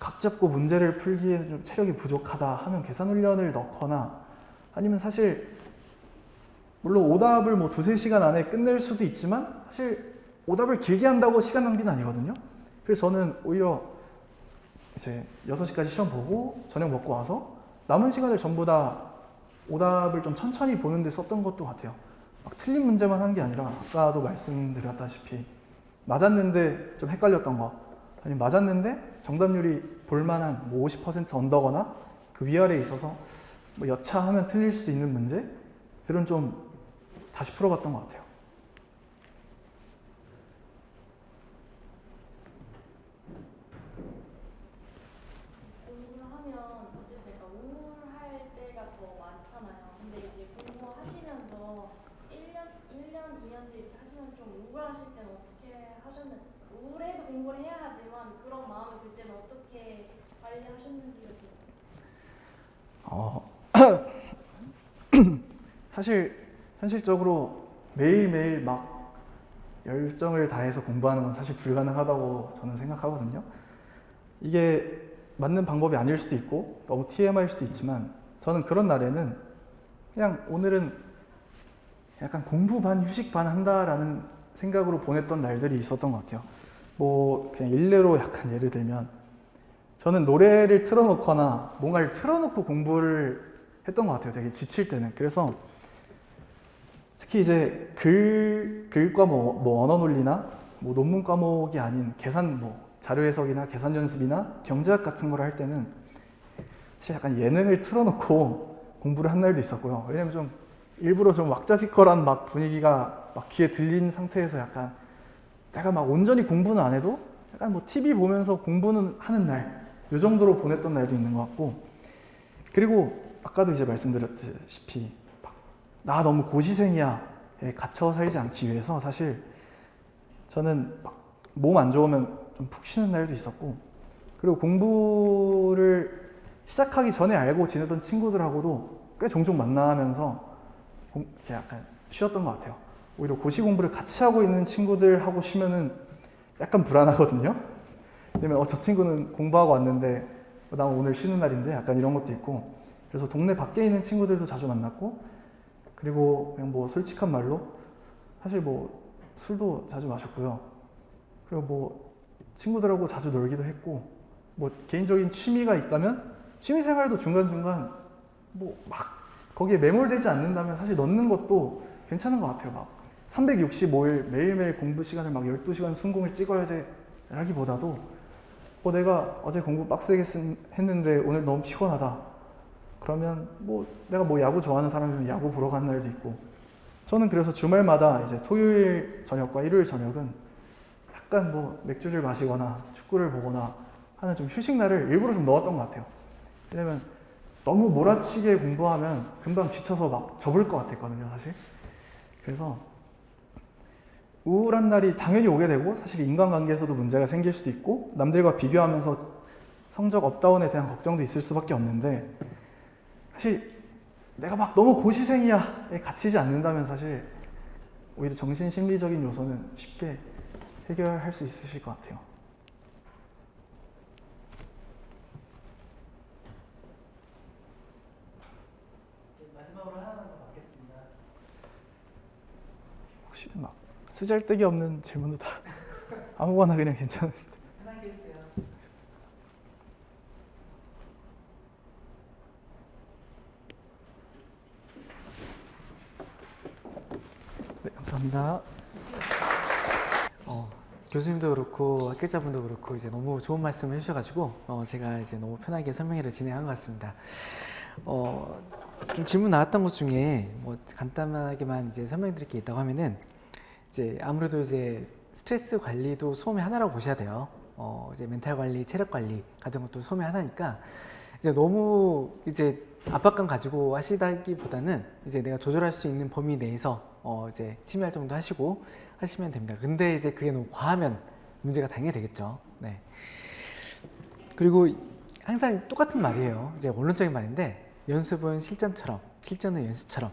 각 잡고 문제를 풀기에 좀 체력이 부족하다 하면 계산 훈련을 넣거나 아니면 사실 물론 오답을 뭐 2-3시간 안에 끝낼 수도 있지만 사실 오답을 길게 한다고 시간 낭비는 아니거든요. 그래서 저는 오히려 이제 6시까지 시험 보고 저녁 먹고 와서 남은 시간을 전부 다 오답을 좀 천천히 보는 데 썼던 것도 같아요. 막 틀린 문제만 하는 게 아니라 아까도 말씀드렸다시피 맞았는데 좀 헷갈렸던 거 아니면 맞았는데 정답률이 볼만한 뭐 50% 언더거나 그 위아래에 있어서 뭐 여차하면 틀릴 수도 있는 문제들은 좀 다시 풀어봤던 것 같아요. 공부를 하면 어쨌든 약간 우울할 때가 더 많잖아요. 근데 이제 공부하시면서 1년, 2년째 이렇게 하시면 좀 우울하실 때는 어떻게 하셨는지 우울해도 공부를 해야 하지만 그런 마음이 들 때는 어떻게 관리하셨는지 사실 현실적으로 매일매일 막 열정을 다해서 공부하는 건 사실 불가능하다고 저는 생각하거든요. 이게 맞는 방법이 아닐 수도 있고 너무 TMI일 수도 있지만 저는 그런 날에는 그냥 오늘은 약간 공부 반 휴식 반 한다라는 생각으로 보냈던 날들이 있었던 것 같아요. 뭐 그냥 일례로 약간 예를 들면 저는 노래를 틀어놓거나 뭔가를 틀어놓고 공부를 했던 것 같아요. 되게 지칠 때는. 그래서 특히 이제 글과 뭐 언어 논리나 뭐 논문 과목이 아닌 계산 뭐 자료 해석이나 계산 연습이나 경제학 같은 걸 할 때는 사실 약간 예능을 틀어놓고 공부를 한 날도 있었고요. 왜냐면 좀 일부러 좀 왁자지껄한 막 분위기가 막 귀에 들린 상태에서 약간 내가 막 온전히 공부는 안 해도 약간 뭐 TV 보면서 공부는 하는 날, 요 정도로 보냈던 날도 있는 것 같고, 그리고 아까도 이제 말씀드렸다시피 나 너무 고시생이야에 갇혀 살지 않기 위해서 사실 저는 몸 안 좋으면 좀 푹 쉬는 날도 있었고, 그리고 공부를 시작하기 전에 알고 지내던 친구들하고도 꽤 종종 만나면서 이렇게 약간 쉬었던 것 같아요. 오히려 고시 공부를 같이 하고 있는 친구들하고 쉬면은 약간 불안하거든요. 왜냐면 저 친구는 공부하고 왔는데 난 오늘 쉬는 날인데 약간 이런 것도 있고, 그래서 동네 밖에 있는 친구들도 자주 만났고, 그리고 그냥 뭐 솔직한 말로 사실 뭐 술도 자주 마셨고요. 그리고 뭐 친구들하고 자주 놀기도 했고, 뭐 개인적인 취미가 있다면 취미 생활도 중간중간 뭐 막 거기에 매몰되지 않는다면 사실 넣는 것도 괜찮은 것 같아요. 막 365일 매일매일 공부 시간을 막 12시간 순공을 찍어야 돼 라기보다도 내가 어제 공부 빡세게 했는데 오늘 너무 피곤하다. 그러면 뭐 내가 뭐 야구 좋아하는 사람이면 야구 보러 가는 날도 있고, 저는 그래서 주말마다 이제 토요일 저녁과 일요일 저녁은 약간 뭐 맥주를 마시거나 축구를 보거나 하는 좀 휴식 날을 일부러 좀 넣었던 것 같아요. 왜냐면 너무 몰아치게 공부하면 금방 지쳐서 막 접을 것 같았거든요, 사실. 그래서 우울한 날이 당연히 오게 되고, 사실 인간관계에서도 문제가 생길 수도 있고, 남들과 비교하면서 성적 업다운에 대한 걱정도 있을 수밖에 없는데, 사실 내가 막 너무 고시생이야에 갇히지 않는다면 사실 오히려 정신심리적인 요소는 쉽게 해결할 수 있으실 것 같아요. 마지막으로 하나만 더 받겠습니다. 혹시 막 쓰잘데기 없는 질문도 다 아무거나 그냥 괜찮은데. 편하게 해주세요. 네, 감사합니다. 교수님도 그렇고 학교자분도 그렇고 이제 너무 좋은 말씀을 해주셔가지고 제가 이제 너무 편하게 설명회를 진행한 것 같습니다. 좀 질문 나왔던 것 중에 뭐 간단하게만 이제 설명드릴 게 있다고 하면은, 이제 아무래도 이제 스트레스 관리도 수험의 하나라고 보셔야 돼요. 이제 멘탈 관리, 체력 관리 같은 것도 수험의 하나니까 이제 너무 이제 압박감 가지고 하시다기보다는 이제 내가 조절할 수 있는 범위 내에서 이제 취미 활동도 하시고 하시면 됩니다. 근데 이제 그게 너무 과하면 문제가 당연히 되겠죠. 네. 그리고 항상 똑같은 말이에요. 이제 원론적인 말인데, 연습은 실전처럼, 실전은 연습처럼,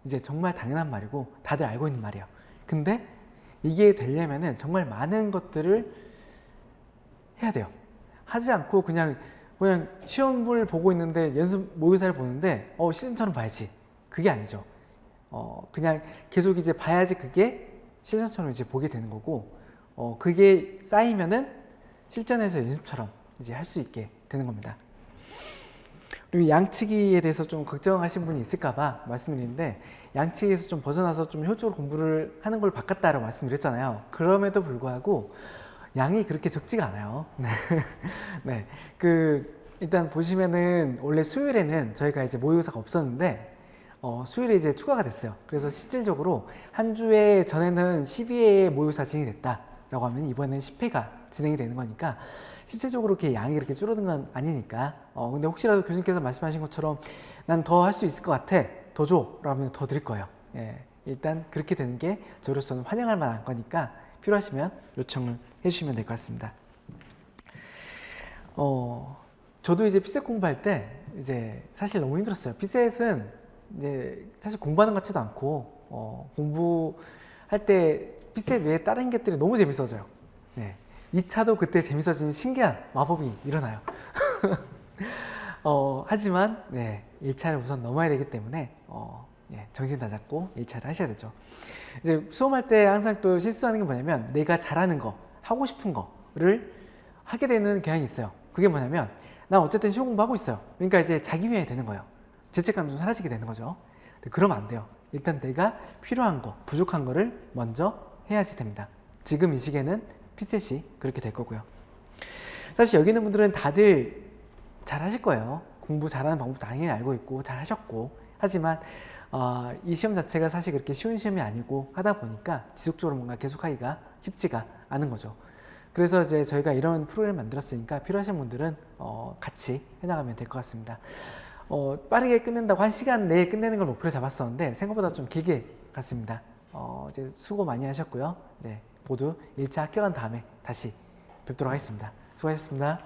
이제 정말 당연한 말이고 다들 알고 있는 말이에요. 근데 이게 되려면은 정말 많은 것들을 해야 돼요. 하지 않고 그냥 시험을 보고 있는데 연습 모의고사를 보는데 실전처럼 봐야지, 그게 아니죠. 그냥 계속 이제 봐야지 그게 실전처럼 이제 보게 되는 거고, 그게 쌓이면은 실전에서 연습처럼 이제 할 수 있게 되는 겁니다. 그리고 양치기에 대해서 좀 걱정하신 분이 있을까봐 말씀드리는데, 양치기에서 좀 벗어나서 좀 효율적으로 공부를 하는 걸 바꿨다라고 말씀드렸잖아요. 그럼에도 불구하고 양이 그렇게 적지가 않아요. 네. 일단 보시면은 원래 수요일에는 저희가 이제 모의고사가 없었는데 수요일에 이제 추가가 됐어요. 그래서 실질적으로 한 주에 전에는 12회의 모의고사 진행이 됐다라고 하면 이번에는 10회가 진행이 되는 거니까 실질적으로 이렇게 양이 이렇게 줄어든 건 아니니까. 근데 혹시라도 교수님께서 말씀하신 것처럼 난 더 할 수 있을 것 같아, 더 줘 라면 더 드릴 거예요. 예, 일단 그렇게 되는 게 저로서는 환영할 만한 거니까 필요하시면 요청을 해주시면 될 것 같습니다. 저도 이제 피셋 공부할 때 이제 사실 너무 힘들었어요. 피셋은 이제 사실 공부하는 것 같지도 않고 공부할 때 피셋 외에 다른 것들이 너무 재밌어져요. 네. 2차도 그때 재밌어지는 신기한 마법이 일어나요. 하지만 1차를 우선 넘어야 되기 때문에 정신 다 잡고 1차를 하셔야 되죠. 이제 수험할 때 항상 또 실수하는 게 뭐냐면, 내가 잘하는 거, 하고 싶은 거를 하게 되는 경향이 있어요. 그게 뭐냐면, 난 어쨌든 시험 공부하고 있어요. 그러니까 이제 자기 위안이 되는 거예요. 죄책감이 좀 사라지게 되는 거죠. 그러면 안 돼요. 일단 내가 필요한 거, 부족한 거를 먼저 해야지 됩니다. 지금 이 시기에는 피셋이 그렇게 될 거고요. 사실 여기 있는 분들은 다들 잘 하실 거예요. 공부 잘하는 방법 당연히 알고 있고 잘 하셨고, 하지만 이 시험 자체가 사실 그렇게 쉬운 시험이 아니고 하다 보니까 지속적으로 뭔가 계속하기가 쉽지가 않은 거죠. 그래서 이제 저희가 이런 프로그램을 만들었으니까 필요하신 분들은 같이 해나가면 될 것 같습니다. 빠르게 끝낸다고 1시간 내에 끝내는 걸 목표로 잡았었는데 생각보다 좀 길게 갔습니다. 이제 수고 많이 하셨고요. 네, 모두 1차 합격한 다음에 다시 뵙도록 하겠습니다. 수고하셨습니다.